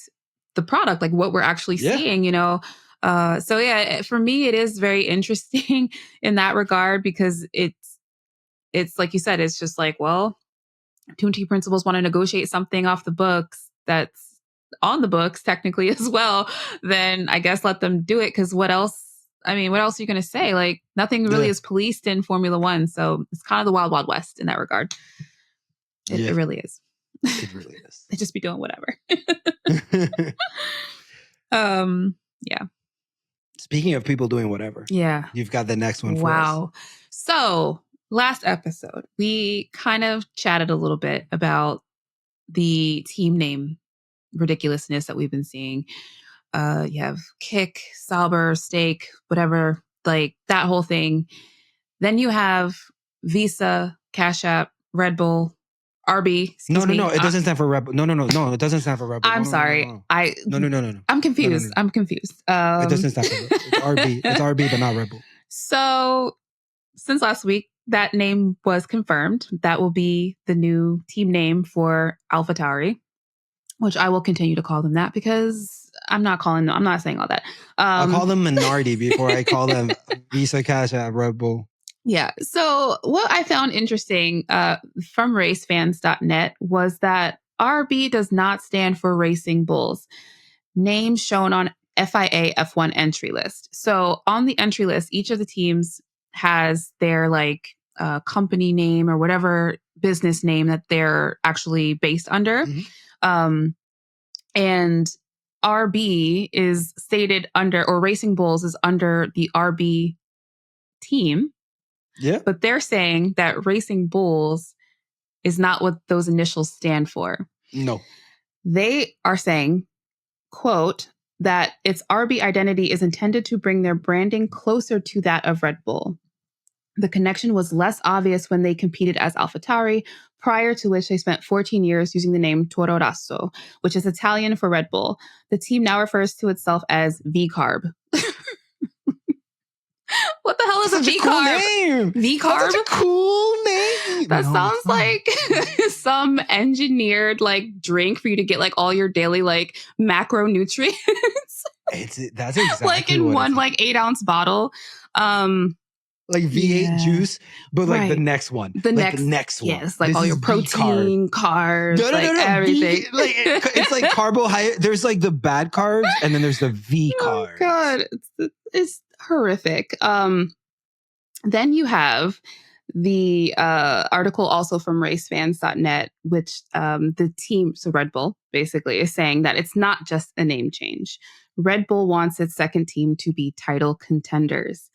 the product, like what we're actually seeing, So yeah, for me, it is very interesting in that regard because it's like you said, it's just like, well, two team principals want to negotiate something off the books that's on the books technically as well, then I guess let them do it. Because what else are you going to say? Like nothing really is policed in Formula One. So it's kind of the wild, wild west in that regard. It really is. It really is. They just be doing whatever. Yeah. Speaking of people doing whatever. Yeah. You've got the next one for us. Wow. So last episode, we kind of chatted a little bit about the team name ridiculousness that we've been seeing. You have Kick, Sauber, Steak, whatever, like that whole thing. Then you have Visa, CashApp, Redbull, RB. No. It doesn't stand for Redbull. No. It doesn't stand for Redbull. I'm sorry. No. No. I'm confused. No. I'm confused. It doesn't stand for Redbull. It's RB. It's RB, but not Redbull. So since last week, that name was confirmed. That will be the new team name for AlphaTauri, which I will continue to call them that because I'm not saying all that. I'll call them Minardi before I call them Visa CashApp RB. Yeah. So what I found interesting from racefans.net was that RB does not stand for Racing Bulls, name shown on FIA F1 entry list. So on the entry list, each of the teams has their company name or whatever business name that they're actually based under. And RB is stated under, or Racing Bulls is under the RB team. Yeah. But they're saying that Racing Bulls is not what those initials stand for. No. They are saying, quote, that its RB identity is intended to bring their branding closer to that of Red Bull. The connection was less obvious when they competed as AlphaTauri, prior to which they spent 14 years using the name Toro Rosso, which is Italian for Red Bull. The team now refers to itself as V-CARB. What the hell is a V-CARB? Cool name. V-CARB? That's such a cool name. That sounds like some engineered drink for you to get all your daily macronutrients. That's exactly in what one 8-ounce bottle. Like V8 juice, but the next one. The next one. Yes, this all your protein, carbs, everything. It's like carbohydrate. There's the bad carbs, and then there's the V carbs. Oh God, it's horrific. Then you have the article also from racefans.net, which the team, so Red Bull, basically is saying that it's not just a name change. Red Bull wants its second team to be title contenders.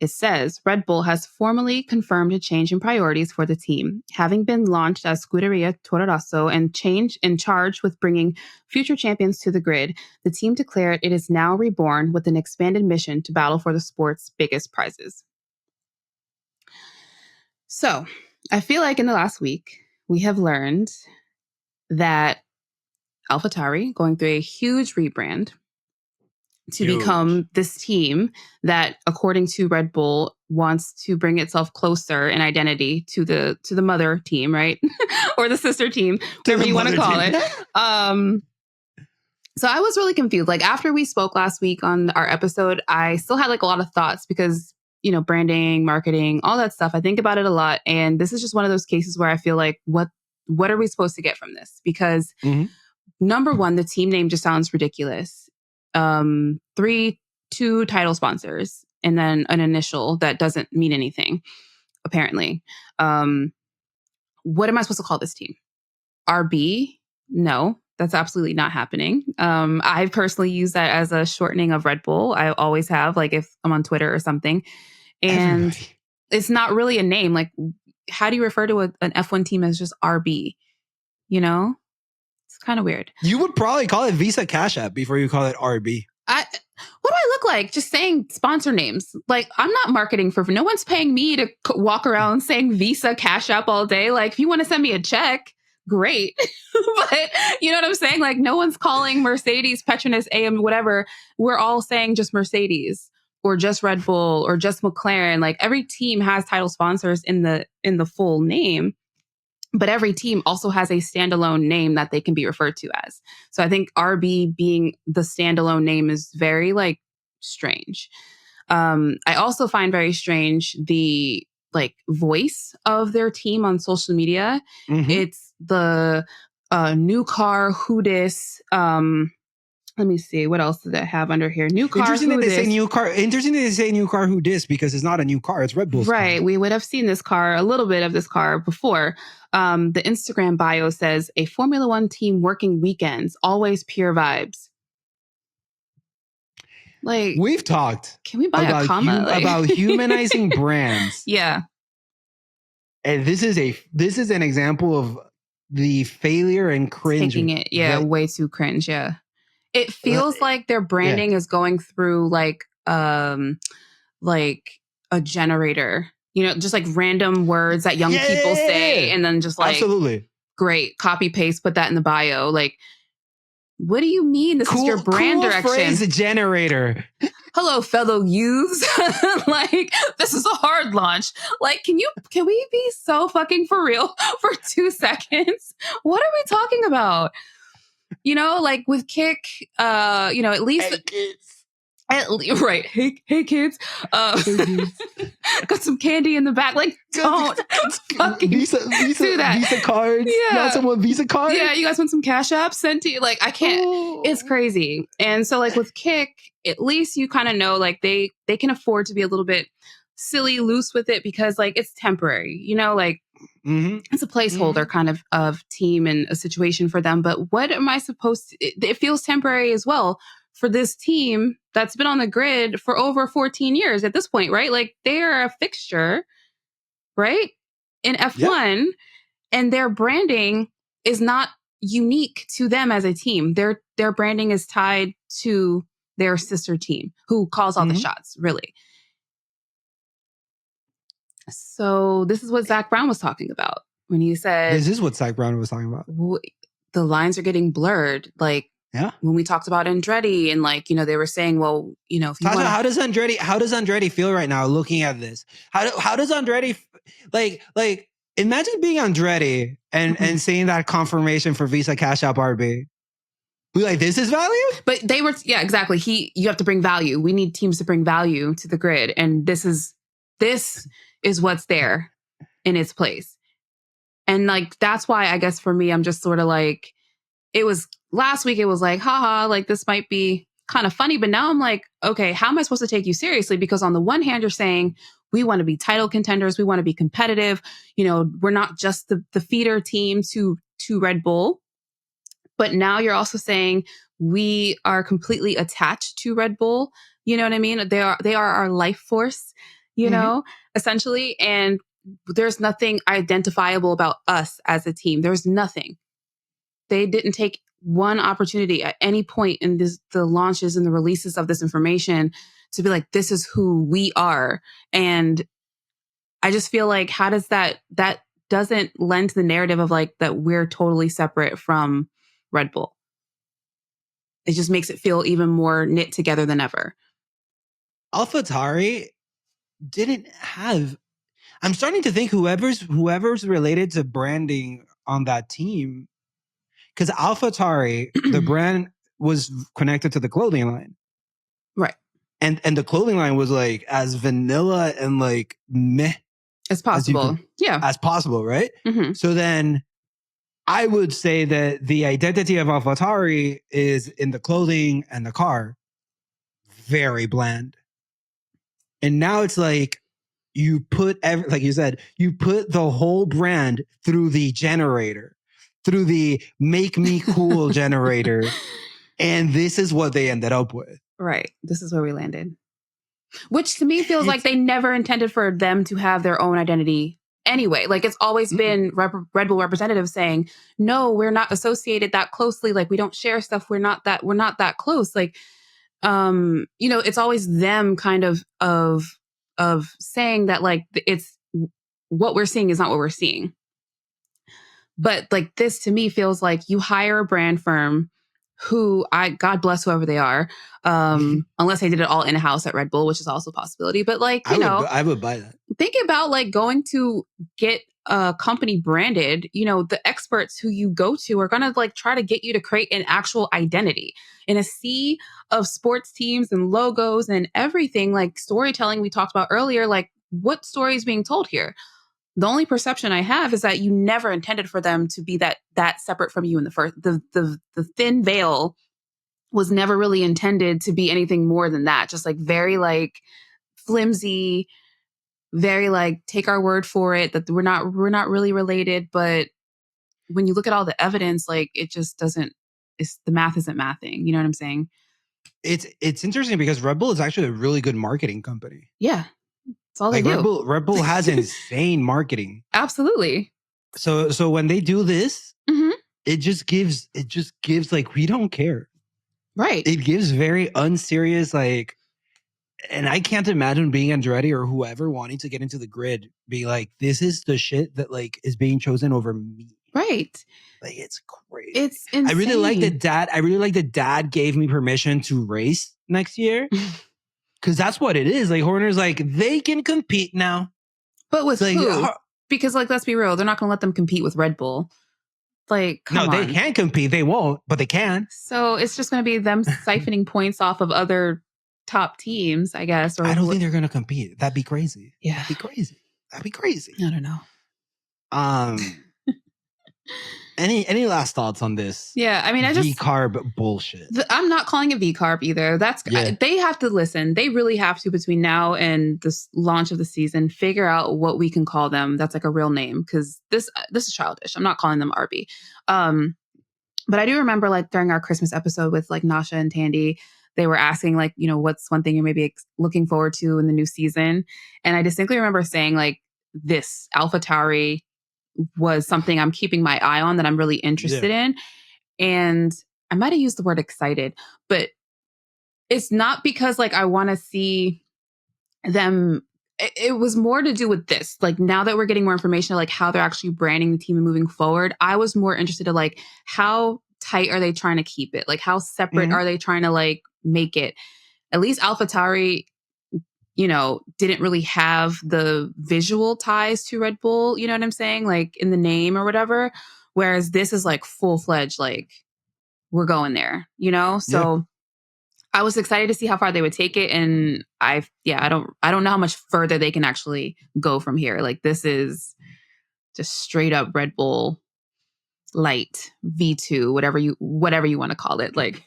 It says, Red Bull has formally confirmed a change in priorities for the team, having been launched as Scuderia Toro Rosso and charged with bringing future champions to the grid. The team declared it is now reborn with an expanded mission to battle for the sport's biggest prizes. So, I feel like in the last week, we have learned that AlphaTauri, going through a huge rebrand, to become this team that, according to Red Bull, wants to bring itself closer in identity to the mother team, right? Or the sister team, whatever you want to call it. So I was really confused. After we spoke last week on our episode, I still had a lot of thoughts because, branding, marketing, all that stuff. I think about it a lot. And this is just one of those cases where I feel like, what are we supposed to get from this? Because number one, the team name just sounds ridiculous. 2 title sponsors and then an initial that doesn't mean anything, apparently. What am I supposed to call this team? RB? No, That's absolutely not happening. I personally use that as a shortening of Red Bull. I always have, like if I'm on Twitter or something. And Everybody. it's not really a name. Like, how do you refer to an F1 team as just RB? You know? It's kind of weird. You would probably call it Visa CashApp before you call it RB. What do I look like? Just saying sponsor names. Like, I'm not marketing for, no one's paying me to walk around saying Visa CashApp all day. Like, if you want to send me a check, great. But you know what I'm saying? Like, no one's calling Mercedes, Petronas, AM, whatever. We're all saying just Mercedes or just Red Bull or just McLaren. Like, every team has title sponsors in the full name. But every team also has a standalone name that they can be referred to as. So I think RB being the standalone name is very like strange. I also find very strange the like voice of their team on social media. Mhm. It's the new car who dis. Let me see. What else did I have under here? New car Interesting who that they say dis. new car. Interesting that they say new car who dis because it's not a new car. It's Red Bull's Right. car. We would have seen this car, a little bit of this car before. The Instagram bio says a Formula One team working weekends, always pure vibes. Like, We've talked can we buy a comma? about humanizing brands. Yeah. And this is an example of the failure and cringe. Taking it, way too cringe. Yeah. It feels like their branding is going through like a generator, you know, just like random words that young people say, and then just like, absolutely great, copy paste, put that in the bio. Like, what do you mean? This is your brand direction. Phrase generator. Hello, fellow youths. Like, this is a hard launch. Like, can we be so fucking for real for 2 seconds? What are we talking about? You know, like with Kick, you know, at least hey, kids. Right. Hey kids. Got some candy in the back. Like, don't fucking Visa do that. Visa cards. Yeah. Not someone Visa cards. Yeah, you guys want some cash apps sent to you? Like, I can't. Oh. It's crazy. And so like with Kick, at least you kind of know like they can afford to be a little bit silly, loose with it because like it's temporary. You know, like it's a placeholder kind of team and a situation for them. But what am I supposed to? It feels temporary as well for this team that's been on the grid for over 14 years at this point, right? Like they are a fixture, right? In F1, and their branding is not unique to them as a team. Their branding is tied to their sister team who calls all the shots, really. So this is what Zach Brown was talking about when he said... This is what Zach Brown was talking about. The lines are getting blurred. Like, when we talked about Andretti and like, you know, they were saying, well, you know, if you Tasha, wanna... how does Andretti feel right now looking at this? How does Andretti like imagine being Andretti and seeing that confirmation for Visa CashApp RB. We like, this is value? But they were, exactly. You have to bring value. We need teams to bring value to the grid. And this is what's there in its place. And like, that's why I guess for me, I'm just sort of like, it was last week, it was like, haha, like this might be kind of funny. But now I'm like, okay, how am I supposed to take you seriously? Because on the one hand, you're saying we want to be title contenders. We want to be competitive. You know, we're not just the feeder team to Red Bull. But now you're also saying we are completely attached to Red Bull. You know what I mean? They are our life force, you know, essentially. And there's nothing identifiable about us as a team. There's nothing. They didn't take one opportunity at any point in the launches and the releases of this information to be like, this is who we are. And I just feel like, how does that doesn't lend to the narrative of like that we're totally separate from Red Bull. It just makes it feel even more knit together than ever. AlphaTauri didn't have... I'm starting to think whoever's related to branding on that team, because AlphaTauri, the brand was connected to the clothing line. Right. And the clothing line was like as vanilla and like meh as possible. As possible, right? Mm-hmm. So then I would say that the identity of AlphaTauri is in the clothing and the car. Very bland. And now it's like you put, like you said, you put the whole brand through the generator. through the make me cool generator. And this is what they ended up with. Right. This is where we landed. Which to me feels like they never intended for them to have their own identity anyway. Like it's always been Red Bull representatives saying, no, we're not associated that closely. Like we don't share stuff. We're not that close. Like, it's always them kind of saying that like it's what we're seeing is not what we're seeing. But like this to me feels like you hire a brand firm who God bless whoever they are, unless they did it all in-house at Red Bull, which is also a possibility. But like, I would buy that. Think about like going to get a company branded, the experts who you go to are going to like try to get you to create an actual identity in a sea of sports teams and logos and everything, like storytelling we talked about earlier. Like what story is being told here? The only perception I have is that you never intended for them to be that separate from you in the first. The thin veil was never really intended to be anything more than that. Just like very like flimsy, very like take our word for it that we're not really related. But when you look at all the evidence, like it just doesn't. The math isn't mathing. You know what I'm saying? It's interesting because Red Bull is actually a really good marketing company. Yeah. That's all they do. Red Bull has insane marketing. Absolutely. So when they do this, it just gives like, we don't care. Right. It gives very unserious, like, and I can't imagine being Andretti or whoever wanting to get into the grid, be like, this is the shit that like is being chosen over me. Right. Like it's crazy. It's insane. I really like that dad gave me permission to race next year. Because that's what it is. Like Horner's like, they can compete now. But with like, who? Because like, let's be real. They're not going to let them compete with Red Bull. Like, come on. They can compete. They won't, but they can. So it's just going to be them siphoning points off of other top teams, I guess. Or I don't think they're going to compete. That'd be crazy. Yeah. That'd be crazy. I don't know. Any last thoughts on this? Yeah, I mean, V-CARB bullshit. I'm not calling it V-CARB either. They have to listen. They really have to, between now and the launch of the season, figure out what we can call them. That's like a real name, because this is childish. I'm not calling them RB. But I do remember like during our Christmas episode with like Nasha and Tandy, they were asking like, what's one thing you're maybe looking forward to in the new season? And I distinctly remember saying like, this AlphaTauri was something I'm keeping my eye on, that I'm really interested in. And I might have used the word excited, but it's not because like I want to see them. It was more to do with this. Like now that we're getting more information, like how they're actually branding the team and moving forward, I was more interested in like how tight are they trying to keep it? Like how separate are they trying to like make it? At least AlphaTauri, didn't really have the visual ties to Red Bull, you know what I'm saying? Like in the name or whatever. Whereas this is like full-fledged, like we're going there, So I was excited to see how far they would take it. And I don't know how much further they can actually go from here. Like this is just straight up Red Bull light V2, whatever you want to call it. Like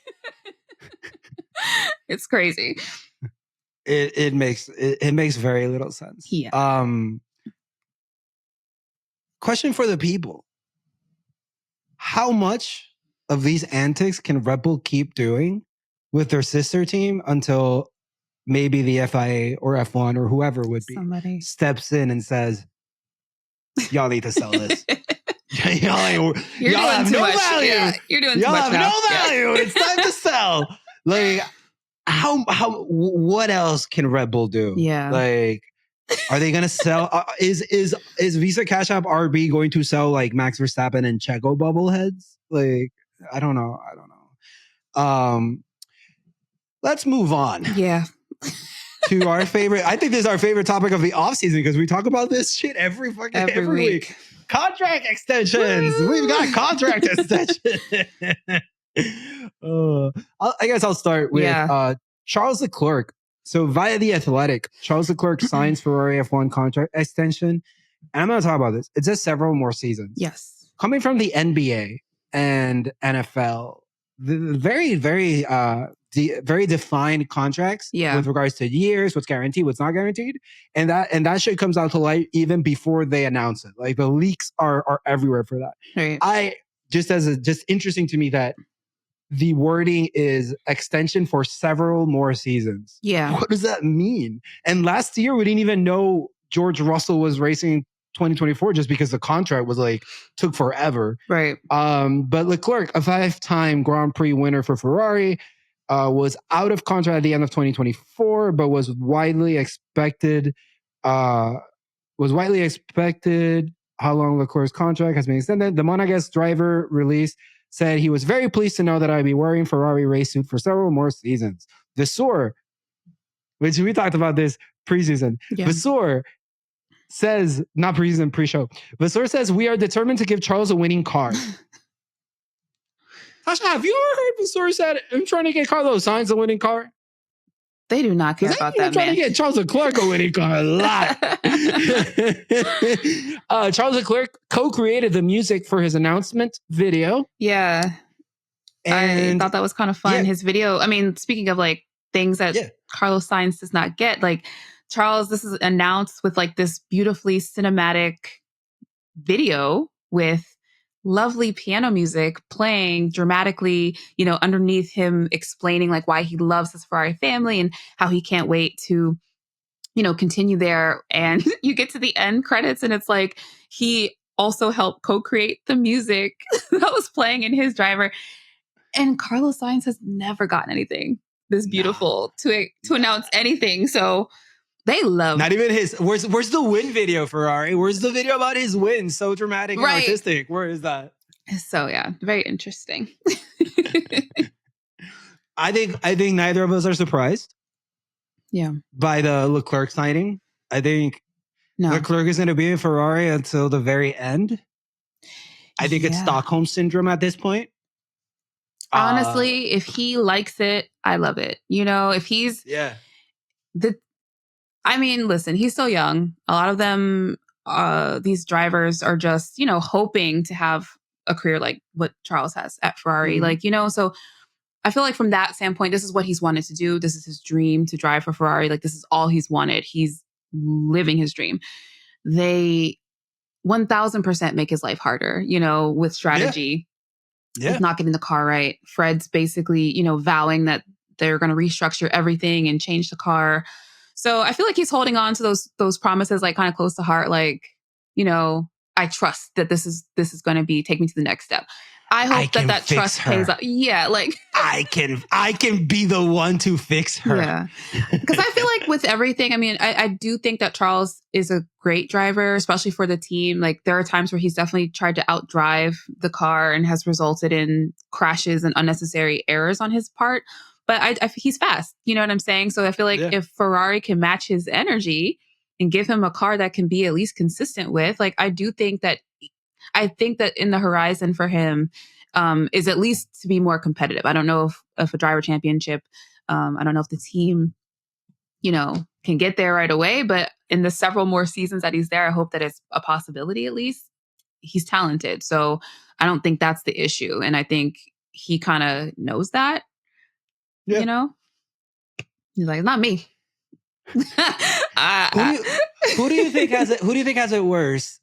it's crazy. It makes very little sense. Yeah. Question for the people. How much of these antics can Red Bull keep doing with their sister team until maybe the FIA or F1 or whoever would be steps in and says, y'all need to sell this. y'all have no value. Yeah, you're doing too much now. Y'all have no value. It's time to sell. Like, what else can Red Bull do? Yeah. Like, are they going to sell? Is Visa CashApp RB going to sell like Max Verstappen and Checo bubbleheads? Like, I don't know. Let's move on. Yeah. To our favorite. I think this is our favorite topic of the offseason because we talk about this shit every week. Contract extensions. Woo! We've got contract extensions. I guess I'll start with Charles Leclerc. So via The Athletic, Charles Leclerc signs Ferrari F1 contract extension. And I'm going to talk about this. It says several more seasons. Yes. Coming from the NBA and NFL, the very, very, very defined contracts with regards to years, what's guaranteed, what's not guaranteed. And that shit comes out to light even before they announce it. Like the leaks are everywhere for that. Right. I just interesting to me that the wording is extension for several more seasons. Yeah. What does that mean? And last year, we didn't even know George Russell was racing 2024 just because the contract was like, took forever. Right. But Leclerc, a 5-time Grand Prix winner for Ferrari, was out of contract at the end of 2024, but was widely expected how long Leclerc's contract has been extended. The Monegasque driver release said he was very pleased to know that I'd be wearing Ferrari race suit for several more seasons. Vasseur, which we talked about this preseason. Yeah. Vasseur says, not preseason, pre-show. Vasseur says, we are determined to give Charles a winning car. Tasha, have you ever heard Vasseur said, I'm trying to get Carlos Sainz a winning car? They do not care about that, man. Trying to get Charles Leclerc a winning car a lot. Charles Leclerc co-created the music for his announcement video. Yeah. And I thought that was kind of fun. Yeah. His video, I mean, speaking of like things that Carlos Sainz does not get, like Charles, this is announced with like this beautifully cinematic video with lovely piano music playing dramatically, you know, underneath him explaining like why he loves his Ferrari family and how he can't wait to, you know, continue there. And you get to the end credits and it's like he also helped co-create the music that was playing in his driver. And Carlos Sainz has never gotten anything this beautiful to announce anything. So they love not even his. Where's the win video, Ferrari? Where's the video about his win? So dramatic and artistic. Where is that? So yeah, very interesting. I think neither of us are surprised. Yeah. By the Leclerc signing. I think Leclerc is going to be in Ferrari until the very end. I think it's Stockholm syndrome at this point. Honestly, if he likes it, I love it. You know, if he's I mean, listen, he's so young. A lot of them, these drivers are just, you know, hoping to have a career like what Charles has at Ferrari. Mm-hmm. Like, you know, so I feel like from that standpoint, this is what he's wanted to do. This is his dream to drive for Ferrari. Like, this is all he's wanted. He's living his dream. They 1000% make his life harder, you know, with strategy. With not getting the car right. Fred's basically, you know, vowing that they're going to restructure everything and change the car. So I feel like he's holding on to those promises like kind of close to heart. Like, you know, I trust that this is going to take me to the next step. I hope that trust pays off. Yeah, like I can be the one to fix her. Yeah, because I feel like with everything, I mean, I do think that Charles is a great driver, especially for the team. Like there are times where he's definitely tried to outdrive the car and has resulted in crashes and unnecessary errors on his part. But he's fast. You know what I'm saying? So I feel like if Ferrari can match his energy and give him a car that can be at least consistent with, like, I think that in the horizon for him is at least to be more competitive. I don't know if a driver championship, I don't know if the team, you know, can get there right away, but in the several more seasons that he's there, I hope that it's a possibility at least. He's talented. So I don't think that's the issue. And I think he kind of knows that. Yeah. You know, he's like, not me. Who do you think has it? Who do you think has it worse?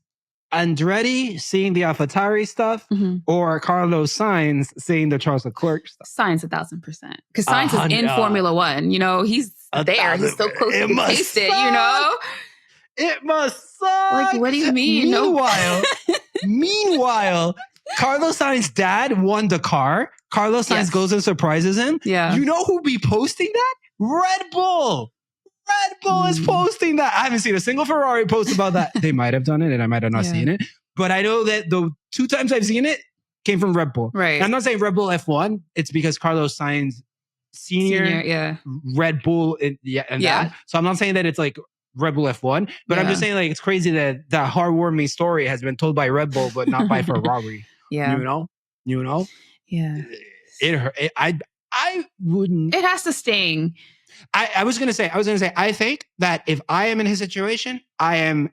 Andretti seeing the AlphaTauri stuff, or Carlos Sainz seeing the Charles Leclerc stuff? Sainz 1000%, because Sainz is in Formula One. You know, he's there. He's so close to taste it. You know, it must suck. Like, what do you mean? Meanwhile, Carlos Sainz's dad won the car. Carlos Sainz goes and surprises him. Yeah. You know who be posting that? Red Bull. Red Bull is posting that. I haven't seen a single Ferrari post about that. They might have done it and I might have not seen it. But I know that the 2 times I've seen it came from Red Bull. Right. And I'm not saying Red Bull F1. It's because Carlos Sainz Senior Red Bull that. So I'm not saying that it's like Red Bull F1. But I'm just saying like it's crazy that that heartwarming story has been told by Red Bull but not by Ferrari. You know? Yeah. I wouldn't. It has to sting. I was gonna say, I think that if I am in his situation, I am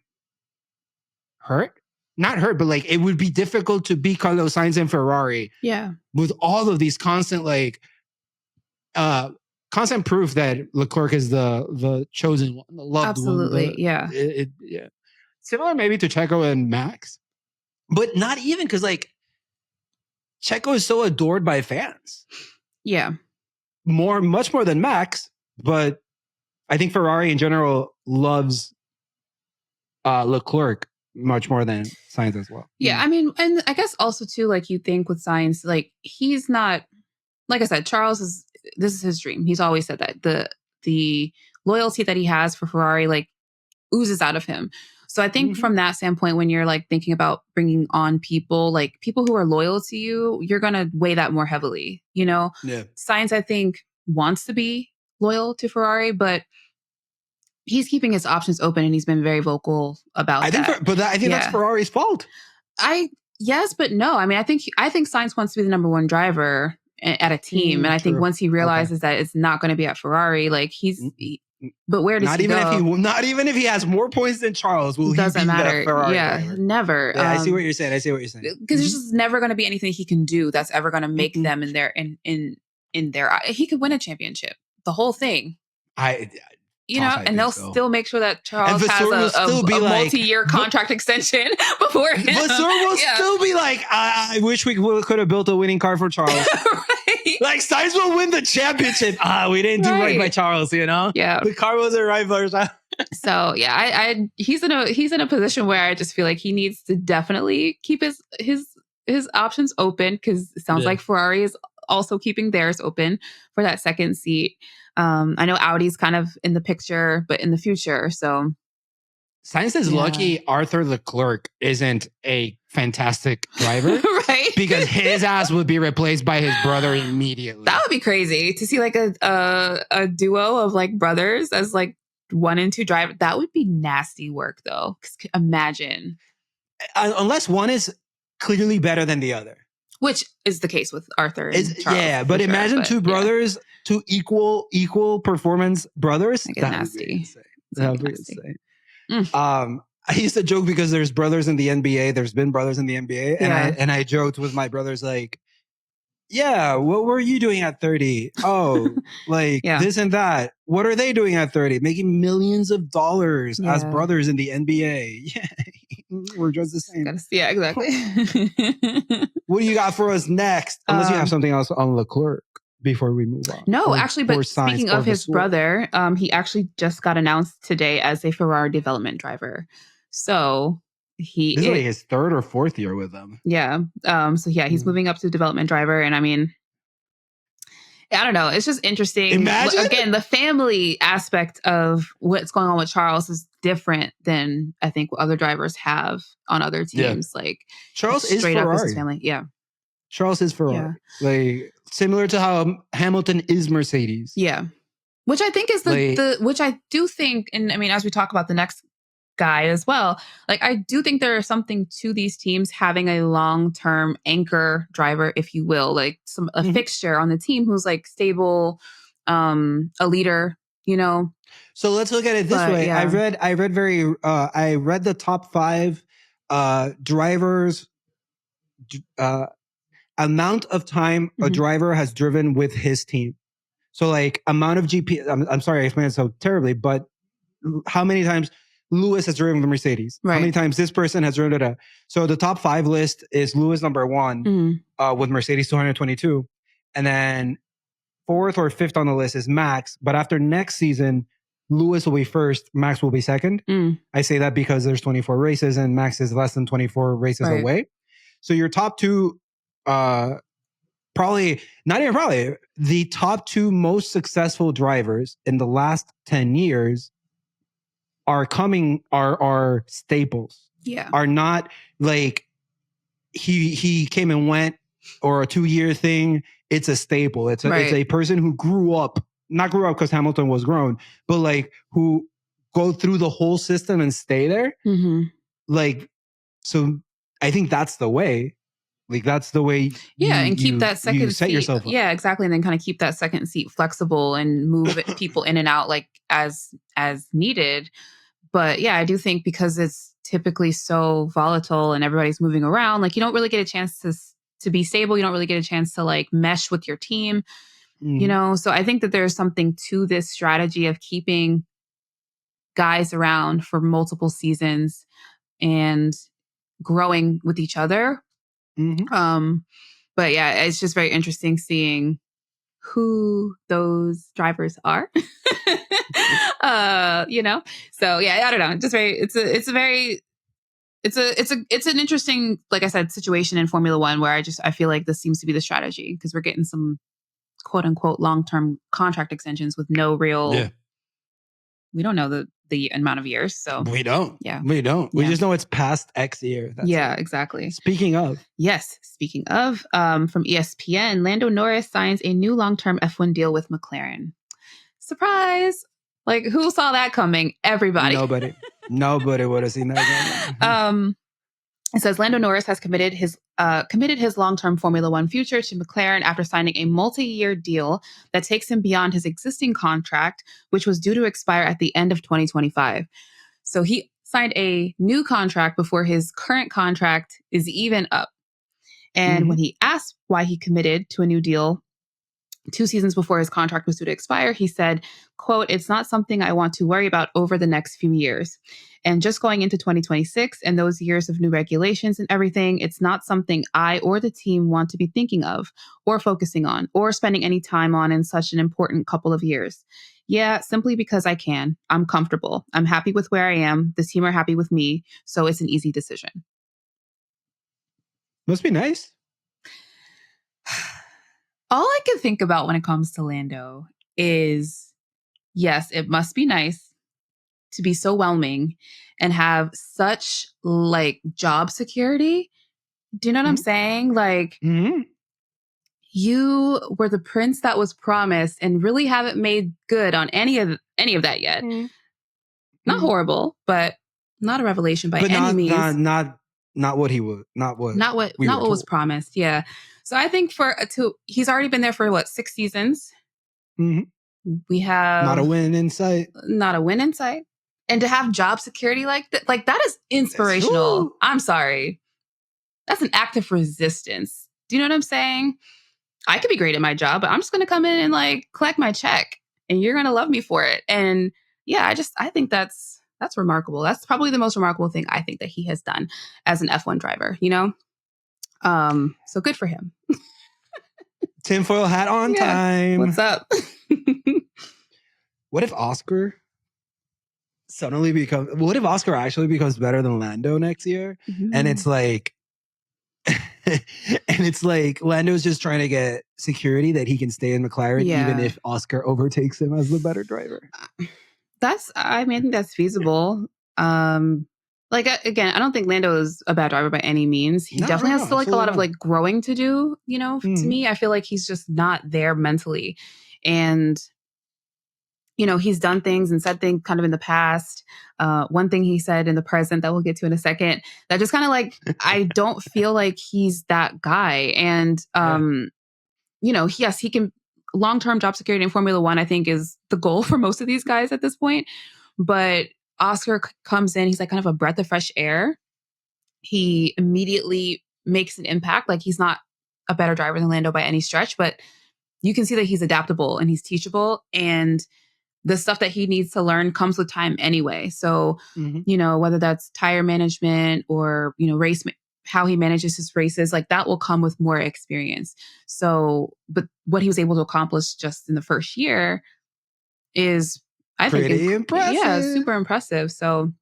not hurt, but like it would be difficult to beat Carlos Sainz and Ferrari. Yeah. With all of these constant proof that Leclerc is the chosen one, the loved Absolutely, one. Absolutely, yeah. Similar maybe to Checo and Max, but not even because like Checo is so adored by fans. Yeah. Much more than Max, but I think Ferrari in general loves Leclerc much more than Sainz as well. Yeah, I mean, and I guess also too, like you think with Sainz, like he's not, like I said, this is his dream. He's always said that the loyalty that he has for Ferrari like oozes out of him. So I think from that standpoint, when you're like thinking about bringing on people, like people who are loyal to you, you're going to weigh that more heavily, you know? Yeah. Sainz, I think, wants to be loyal to Ferrari, but he's keeping his options open and he's been very vocal about I think that's Ferrari's fault. Yes, but no. I mean, I think Sainz wants to be the number one driver at a team. And I think once he realizes that it's not going to be at Ferrari, like but where does he go? Not even if he has more points than Charles, will he be the Ferrari driver? Never. Yeah, I see what you're saying. Because there's just never going to be anything he can do that's ever going to make them in their he could win a championship, the whole thing. And they'll still make sure that Charles has a multi-year contract extension before him. Vasseur will still be like, I wish we could have built a winning car for Charles. Right. Like, Sainz will win the championship. We didn't do right by Charles, you know? Yeah. The car wasn't right for Charles. So, yeah, he's in a position where I just feel like he needs to definitely keep his options open, because it sounds like Ferrari is also keeping theirs open for that second seat. I know Audi's kind of in the picture, but in the future. So Sainz is lucky Arthur Leclerc isn't a fantastic driver. Right. Because his ass would be replaced by his brother immediately. That would be crazy to see like a duo of like brothers as like 1 and 2 driver. That would be nasty work though. 'Cause imagine. Unless one is clearly better than the other. Which is the case with Arthur and Charles. Yeah, but imagine two brothers, two equal performance brothers. That nasty. That would be insane. I used to joke because there's brothers in the NBA. There's been brothers in the NBA. And I joked with my brothers like, yeah, what were you doing at 30? Oh, like this and that. What are they doing at 30? Making millions of dollars as brothers in the NBA. Yeah, we're just the same. Yeah, exactly. What do you got for us next? Unless you have something else on Leclerc before we move on. No, actually, but speaking of his brother, he actually just got announced today as a Ferrari development driver. So this is like his 3rd or 4th year with them. Yeah. He's moving up to development driver. And I mean, I don't know. It's just interesting. Imagine? Again, the family aspect of what's going on with Charles is different than I think what other drivers have on other teams. Yeah. Like Charles is Ferrari. Family. Yeah. Charles is Ferrari. Yeah. Like similar to how Hamilton is Mercedes. Yeah. Which I think is which I do think, and I mean, as we talk about the next guy as well, like I do think there is something to these teams having a long-term anchor driver, if you will, like a fixture on the team who's like stable, a leader, you know. So let's look at it this way. Yeah. I read the top 5 drivers amount of time a driver has driven with his team. So like amount of GP, I'm sorry I explained it so terribly, but how many times Lewis has driven the Mercedes. Right. How many times this person has driven it? So the top 5 list is Lewis number 1 with Mercedes 222. And then 4th or 5th on the list is Max. But after next season, Lewis will be 1st, Max will be 2nd. I say that because there's 24 races and Max is less than 24 races away. So your top 2, the top 2 most successful drivers in the last 10 years are staples. Yeah. Are not like he came and went or a 2-year thing. It's a staple. It's a person who not grew up because Hamilton was grown, but like who go through the whole system and stay there. Like, so I think that's the way. Like that's the way. Yeah, and keep that second you set seat. Yourself up. Yeah, exactly. And then kind of keep that second seat flexible and move people in and out like as needed. But yeah, I do think because it's typically so volatile and everybody's moving around, like you don't really get a chance to be stable. You don't really get a chance to like mesh with your team, you know? So I think that there's something to this strategy of keeping guys around for multiple seasons and growing with each other. But yeah, it's just very interesting seeing who those drivers are. You know? So yeah, I don't know. Just very, it's an interesting, like I said, situation in Formula One where I feel like this seems to be the strategy because we're getting some quote unquote long-term contract extensions with no real, we don't know the amount of years. So we don't. Yeah. We don't. We Yeah. just know it's past X year. That's it. Exactly. Speaking of, from ESPN, Lando Norris signs a new long-term F1 deal with McLaren. Surprise! Like, who saw that coming? Everybody. Nobody would have seen that coming. It says Lando Norris has committed his long-term Formula One future to McLaren after signing a multi-year deal that takes him beyond his existing contract, which was due to expire at the end of 2025. So he signed a new contract before his current contract is even up. And when he asked why he committed to a new deal 2 seasons before his contract was due to expire, he said, quote, "It's not something I want to worry about over the next few years. And just going into 2026 and those years of new regulations and everything, it's not something I or the team want to be thinking of or focusing on or spending any time on in such an important couple of years. Yeah, simply because I can. I'm comfortable. I'm happy with where I am. The team are happy with me. So it's an easy decision." Must be nice. All I can think about when it comes to Lando is, yes, it must be nice to be so whelming and have such like job security. Do you know what I'm saying? Like, you were the prince that was promised and really haven't made good on any of that yet. Not horrible, but not a revelation by any means. Not what he would. Not what was promised. Yeah. So I think he's already been there for what, 6 seasons. We have not a win in sight. And to have job security like that is inspirational. I'm sorry. That's an act of resistance. Do you know what I'm saying? I could be great at my job, but I'm just going to come in and like collect my check and you're going to love me for it. And yeah, I think that's remarkable. That's probably the most remarkable thing I think that he has done as an F1 driver, you know? So good for him. Tinfoil hat on time. What's up? What if Oscar actually becomes better than Lando next year? And it's like, Lando's just trying to get security that he can stay in McLaren, even if Oscar overtakes him as the better driver. I think that's feasible. Again, I don't think Lando is a bad driver by any means. He definitely has still like a lot of like growing to do, you know, to me. I feel like he's just not there mentally. And, you know, he's done things and said things kind of in the past. One thing he said in the present that we'll get to in a second, that just kind of like, I don't feel like he's that guy. And, you know, yes, he can, long-term job security in Formula One, I think is the goal for most of these guys at this point. But Oscar comes in, he's like kind of a breath of fresh air. He immediately makes an impact. Like, he's not a better driver than Lando by any stretch, but you can see that he's adaptable and he's teachable, and the stuff that he needs to learn comes with time anyway. So, you know, whether that's tire management or, you know, how he manages his races, like that will come with more experience. So, but what he was able to accomplish just in the first year is, I think, impressive. Yeah, super impressive. So,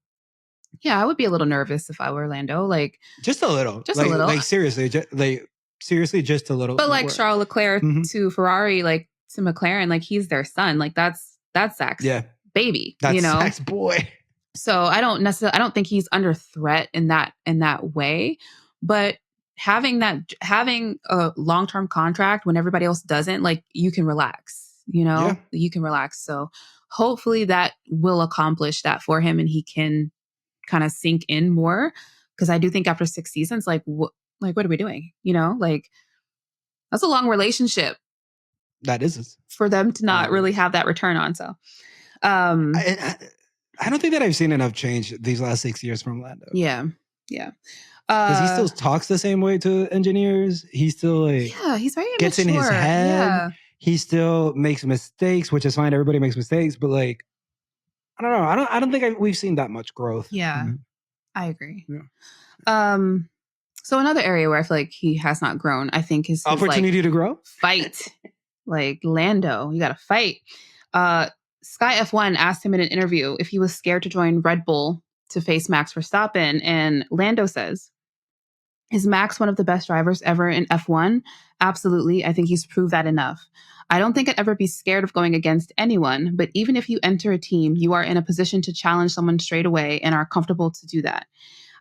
yeah, I would be a little nervous if I were Lando. Like, just a little. Like seriously, just a little. But like Charles Leclerc to Ferrari, like to McLaren, like he's their son. Like that's Zach's baby. That's, you know, Zach's boy. So I don't think he's under threat in that way. But having a long-term contract when everybody else doesn't, like, you can relax. You know, you can relax. So hopefully that will accomplish that for him, and he can kind of sink in more. Because I do think after 6 seasons, like what are we doing? You know, like that's a long relationship. That is for them to not really have that return on. So, I don't think that I've seen enough change these last 6 years from Lando. Yeah. Because he still talks the same way to engineers. He still he's very gets immature. in his head. Yeah. He still makes mistakes, which is fine. Everybody makes mistakes, but like, I don't know. I don't think we've seen that much growth. Yeah, I agree. Yeah. So another area where I feel like he has not grown, I think, is his opportunity to grow. Fight. Like Lando, you got to fight. Sky F1 asked him in an interview if he was scared to join Red Bull to face Max Verstappen, and Lando says, "Is Max one of the best drivers ever in F1? Absolutely. I think he's proved that enough. I don't think I'd ever be scared of going against anyone, but even if you enter a team, you are in a position to challenge someone straight away and are comfortable to do that.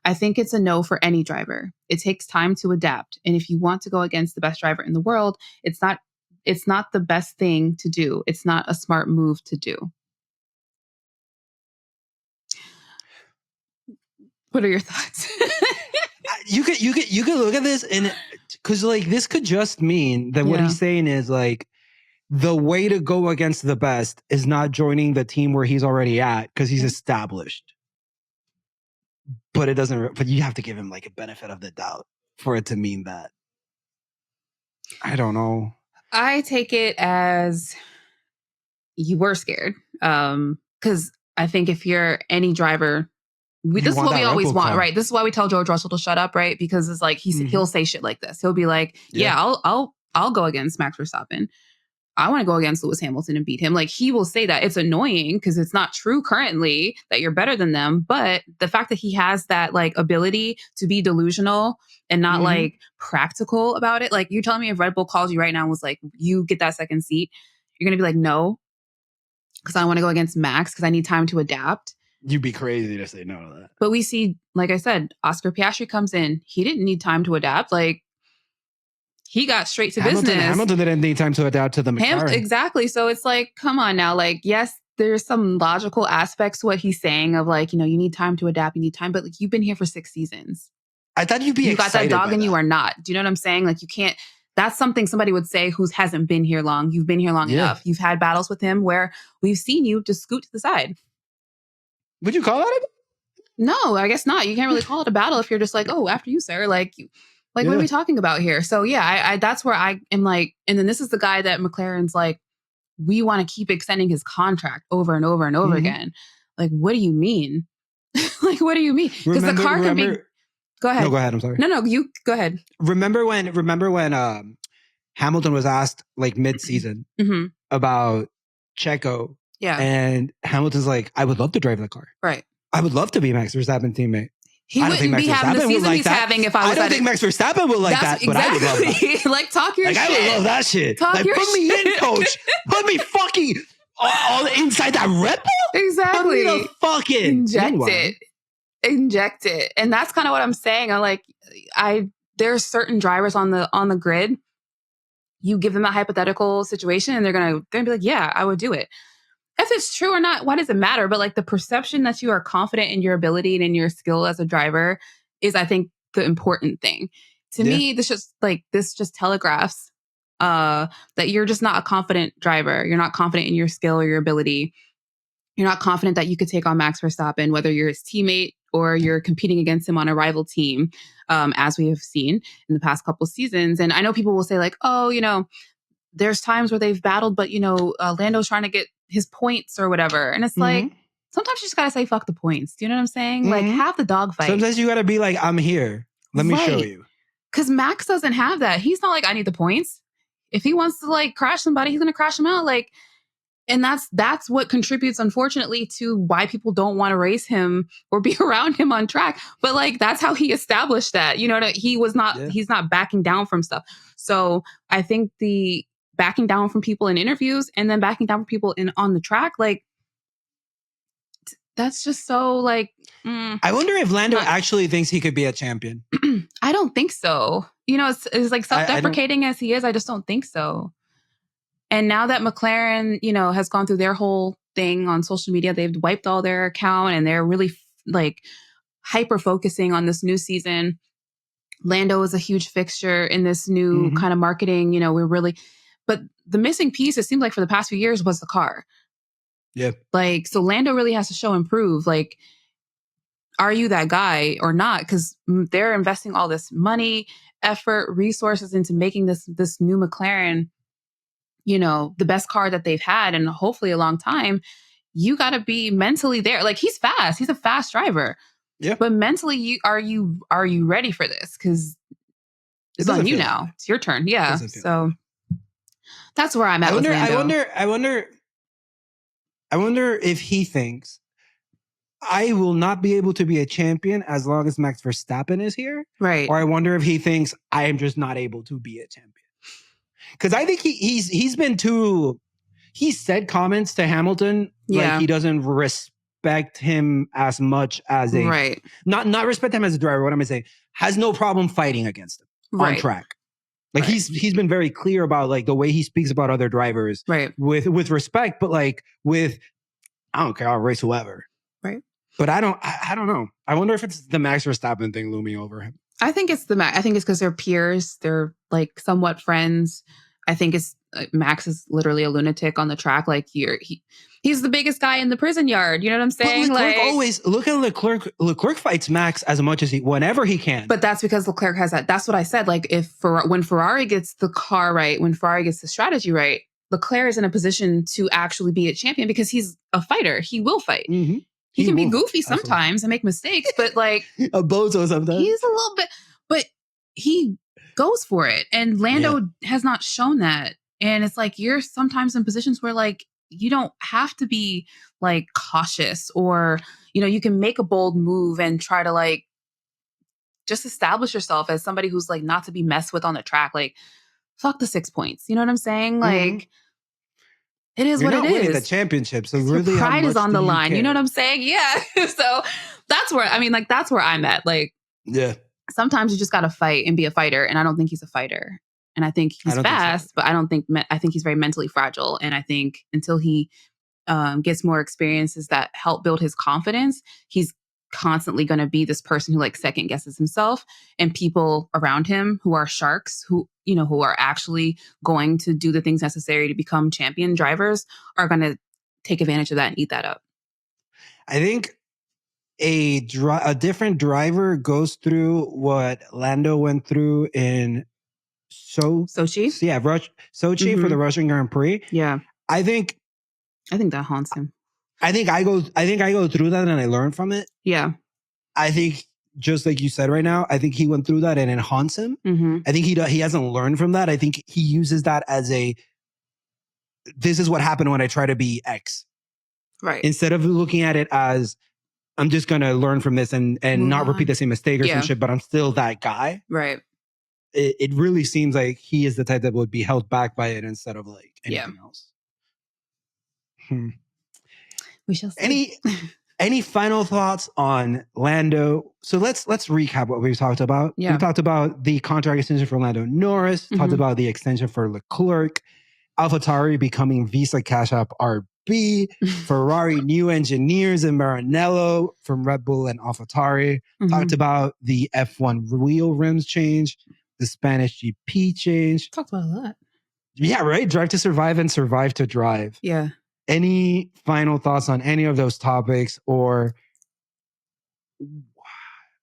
I think it's a no for any driver. It takes time to adapt. And if you want to go against the best driver in the world, it's not the best thing to do. It's not a smart move to do." What are your thoughts? You could look at this, and because like this could just mean that what he's saying is like the way to go against the best is not joining the team where he's already at because he's established. But it doesn't. But you have to give him like a benefit of the doubt for it to mean that. I don't know. I take it as you were scared, because I think if you're any driver, this is what we always want, right? This is why we tell George Russell to shut up, right? Because it's like he'll say shit like this. He'll be like, "Yeah, I'll go against Max Verstappen. I want to go against Lewis Hamilton and beat him." Like he will say that. It's annoying because it's not true currently that you're better than them. But the fact that he has that like ability to be delusional and not like practical about it. Like you're telling me if Red Bull calls you right now and was like, "You get that second seat," you're going to be like, "No, because I want to go against Max because I need time to adapt." You'd be crazy to say no to that. But we see, like I said, Oscar Piastri comes in. He didn't need time to adapt. Like he got straight to business. Hamilton didn't need time to adapt to the McLaren. Exactly. So it's like, come on now. Like, yes, there's some logical aspects to what he's saying of like, you know, you need time to adapt. You need time. But like, you've been here for 6 seasons. I thought you'd be excited. You got that dog and you are not. Do you know what I'm saying? Like, you can't. That's something somebody would say who hasn't been here long. You've been here long enough. You've had battles with him where we've seen you just scoot to the side. Would you call that a? No, I guess not. You can't really call it a battle if you're just like, "Oh, after you, sir." Like what are we talking about here? So yeah, I that's where I am like, and then this is the guy that McLaren's like, we want to keep extending his contract over and over and over again. Like, what do you mean? Like, what do you mean? Because the car can be. Go ahead. No, go ahead. I'm sorry. No, you go ahead. Remember when Hamilton was asked like mid-season about Checo? Yeah. And Hamilton's like, "I would love to drive the car. Right. I would love to be Max Verstappen's teammate." He wouldn't be having the season he's having if I was. I don't think Max Verstappen would like that, but I would love that. Like, talk your shit. I would love that shit. Like, put me in, coach. Put me fucking all inside that Red Bull. Exactly. Put me the fucking inject it. And that's kind of what I'm saying. There's certain drivers on the grid. You give them that hypothetical situation, and they're gonna be like, "Yeah, I would do it." If it's true or not, why does it matter? But like the perception that you are confident in your ability and in your skill as a driver is, I think, the important thing. To me, this just telegraphs that you're just not a confident driver. You're not confident in your skill or your ability. You're not confident that you could take on Max Verstappen, whether you're his teammate or you're competing against him on a rival team, as we have seen in the past couple seasons. And I know people will say like, "Oh, you know, there's times where they've battled, but you know, Lando's trying to get his points or whatever." And it's like, sometimes you just got to say, fuck the points. Do you know what I'm saying? Like, have the dogfight. Sometimes you got to be like, "I'm here. Let me show you." Because Max doesn't have that. He's not like, "I need the points." If he wants to like crash somebody, he's going to crash him out. Like, and that's what contributes, unfortunately, to why people don't want to race him or be around him on track. But like, that's how he established that, you know, that he's not backing down from stuff. So I think the backing down from people in interviews and then backing down from people on the track, like, that's just so like, I wonder if Lando actually thinks he could be a champion. I don't think so. You know, it's like self-deprecating as he is. I just don't think so. And now that McLaren, you know, has gone through their whole thing on social media, they've wiped all their account and they're really like hyper focusing on this new season. Lando is a huge fixture in this new kind of marketing. You know, but the missing piece, it seems like for the past few years, was the car. Yeah. Like, so Lando really has to show and prove, like, are you that guy or not? Because they're investing all this money, effort, resources into making this new McLaren, you know, the best car that they've had in hopefully a long time. You got to be mentally there. Like, he's fast. He's a fast driver. Yeah. But mentally, are you ready for this? Because it's on you now. It's your turn. Yeah. So that's where I'm at with Lando. I wonder if he thinks I will not be able to be a champion as long as Max Verstappen is here. Right. Or I wonder if he thinks I am just not able to be a champion. Because I think he's been too. He said comments to Hamilton like he doesn't respect him as much as a not respect him as a driver. What am I saying? Has no problem fighting against him on track. Like he's been very clear about like the way he speaks about other drivers with respect, but like with I don't care, I'll race whoever. Right. But I don't know. I wonder if it's the Max Verstappen thing looming over him. I think it's I think it's because they're peers. They're like somewhat friends. I think it's Max is literally a lunatic on the track. Like he's the biggest guy in the prison yard. You know what I'm saying? But Leclerc always look at Leclerc. Leclerc fights Max as much as whenever he can. But that's because Leclerc has that. That's what I said. Like when Ferrari gets the car right, when Ferrari gets the strategy right, Leclerc is in a position to actually be a champion because he's a fighter. He will fight. Mm-hmm. He can be goofy sometimes and make mistakes, but like a bozo sometimes. He's a little bit, but he goes for it. And Lando has not shown that. And it's like you're sometimes in positions where like you don't have to be like cautious or, you know, you can make a bold move and try to like just establish yourself as somebody who's like not to be messed with on the track. Like, fuck the 6 points. You know what I'm saying? Like, it is You're what not it winning is. the championship, so really, your pride is on the line. Care? You know what I'm saying? Yeah. So that's where that's where I'm at. Like, sometimes you just got to fight and be a fighter, and I don't think he's a fighter. And I think he's fast, but I think he's very mentally fragile. And I think until he gets more experiences that help build his confidence, he's constantly going to be this person who like second guesses himself, and people around him who are sharks, who are actually going to do the things necessary to become champion drivers are going to take advantage of that and eat that up. I think a different driver goes through what Lando went through in Sochi. Yeah, Sochi for the Russian Grand Prix. Yeah. I think that haunts him. I think I go through that and I learn from it. Yeah. I think just like you said right now, I think he went through that and it haunts him. Mm-hmm. I think he hasn't learned from that. I think he uses that as this is what happened when I try to be X. Right. Instead of looking at it as I'm just going to learn from this and not repeat the same mistake or some shit, but I'm still that guy. Right. It really seems like he is the type that would be held back by it instead of like anything else. We shall see. Any final thoughts on Lando? So let's recap what we've talked about. Yeah. We talked about the contract extension for Lando Norris, talked about the extension for Leclerc, AlphaTauri becoming Visa CashApp RB, Ferrari new engineers in Maranello from Redbull and AlphaTauri. Talked about the F1 wheel rims change, the Spanish GP change. Talked about a lot. Yeah, right. Drive to survive and survive to drive. Yeah. Any final thoughts on any of those topics, or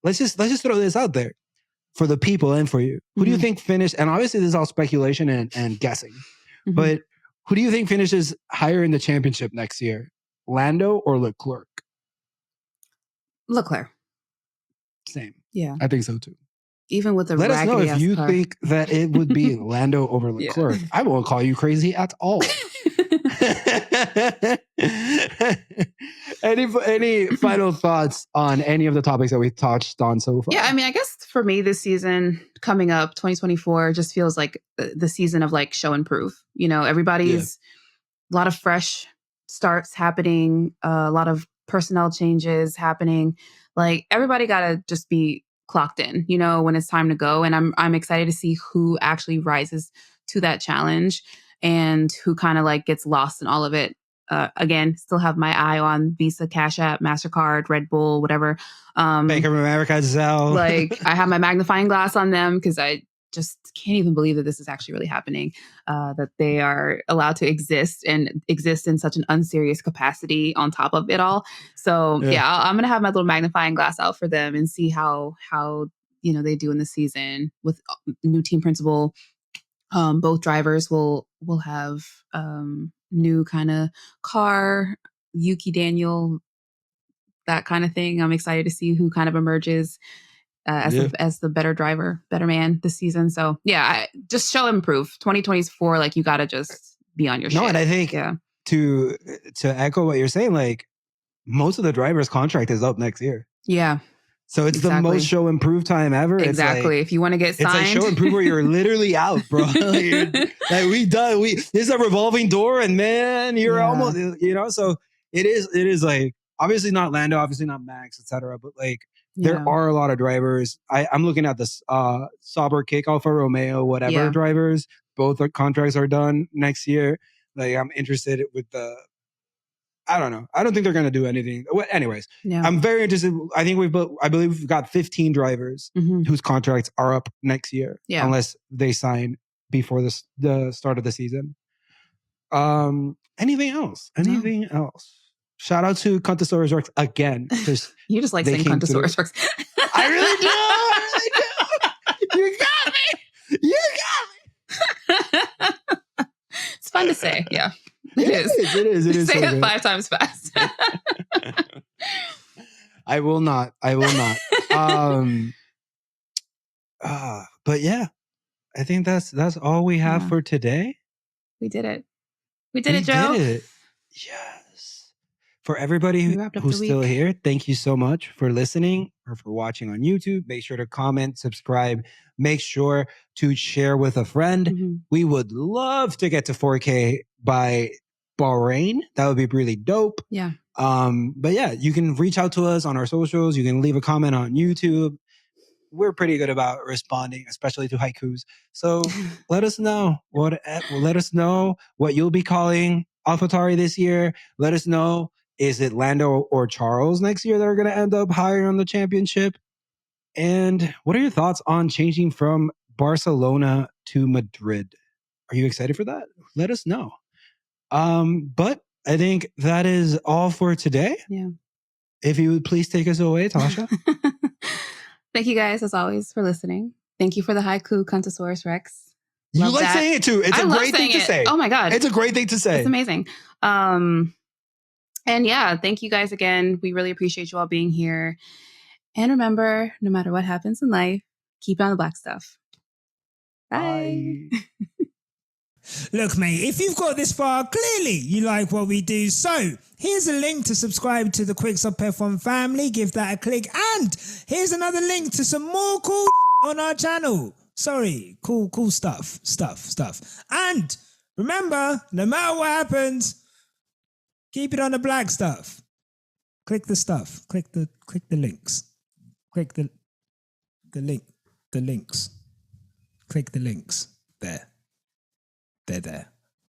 let's just throw this out there for the people and for you. Who do you think finished? And obviously, this is all speculation and guessing, but who do you think finishes higher in the championship next year, Lando or Leclerc? Leclerc. Same. Yeah, I think so too. Even with the let us know if you car. think that it would be Lando over Leclerc. I won't call you crazy at all. Any final thoughts on any of the topics that we've touched on so far? Yeah, I mean, I guess for me, this season coming up, 2024, just feels like the season of like show and prove. You know, everybody's a lot of fresh starts happening, a lot of personnel changes happening. Like everybody got to just be clocked in, you know, when it's time to go. And I'm excited to see who actually rises to that challenge and who kind of like gets lost in all of it. Again, still have my eye on Visa, CashApp, MasterCard, Redbull, whatever. Bank of America, Zelle. Like I have my magnifying glass on them because I just can't even believe that this is actually really happening, that they are allowed to exist in such an unserious capacity on top of it all. So I'm going to have my little magnifying glass out for them and see how they do in the season with new team principal. Both drivers will have new kind of car. Yuki Daniel that kind of thing. I'm excited to see who kind of emerges as the better driver, better man this season. So yeah, just show improve. 2024, like you got to just be on your shit. No, and I think to echo what you're saying, like most of the drivers' contract is up next year. Yeah. So it's the most show improve time ever. Exactly. If you want to get signed, it's like show improve where you're literally out, bro. like we done. This is a revolving door, and man, you're almost, So it is like obviously not Lando, obviously not Max, etc. But like there are a lot of drivers. I'm looking at this Sauber, Kick, Alfa Romeo, whatever drivers. Both contracts are done next year. Like I'm interested with the. I don't know. I don't think they're going to do anything. Anyways, I'm very interested. I believe we've got 15 drivers whose contracts are up next year, unless they sign before the start of the season. Anything else? Anything else? Shout out to Contosaurus Rex again. You just like saying Contosaurus Rex. I really do. You got me. You got me. It's fun to say. Yeah. It is. Say it 5 times fast. I will not. But yeah, I think that's all we have for today. We did it. We did it, Joe. Yes. For everybody who's still here, thank you so much for listening or for watching on YouTube. Make sure to comment, subscribe. Make sure to share with a friend. We would love to get to 4K by Bahrain. That would be really dope. Yeah. But yeah, you can reach out to us on our socials. You can leave a comment on YouTube. We're pretty good about responding, especially to haikus. So let us know what you'll be calling AlphaTauri this year. Let us know, is it Lando or Charles next year that are going to end up higher on the championship? And what are your thoughts on changing from Barcelona to Madrid? Are you excited for that? Let us know. But I think that is all for today. Yeah. If you would please take us away, Tasha. Thank you guys, as always, for listening. Thank you for the haiku, Contosaurus Rex. You like saying it too. It's a great thing to say. Oh my God. It's a great thing to say. It's amazing. And yeah, thank you guys again. We really appreciate you all being here. And remember, no matter what happens in life, keep on the black stuff. Bye. Look, mate, if you've got this far, clearly you like what we do. So here's a link to subscribe to the Quickstop F1 family. Give that a click. And here's another link to some more cool on our channel. Sorry, cool stuff. And remember, no matter what happens, keep it on the black stuff. Click the stuff. Click the links. Click the links. Click the links. There. They're there.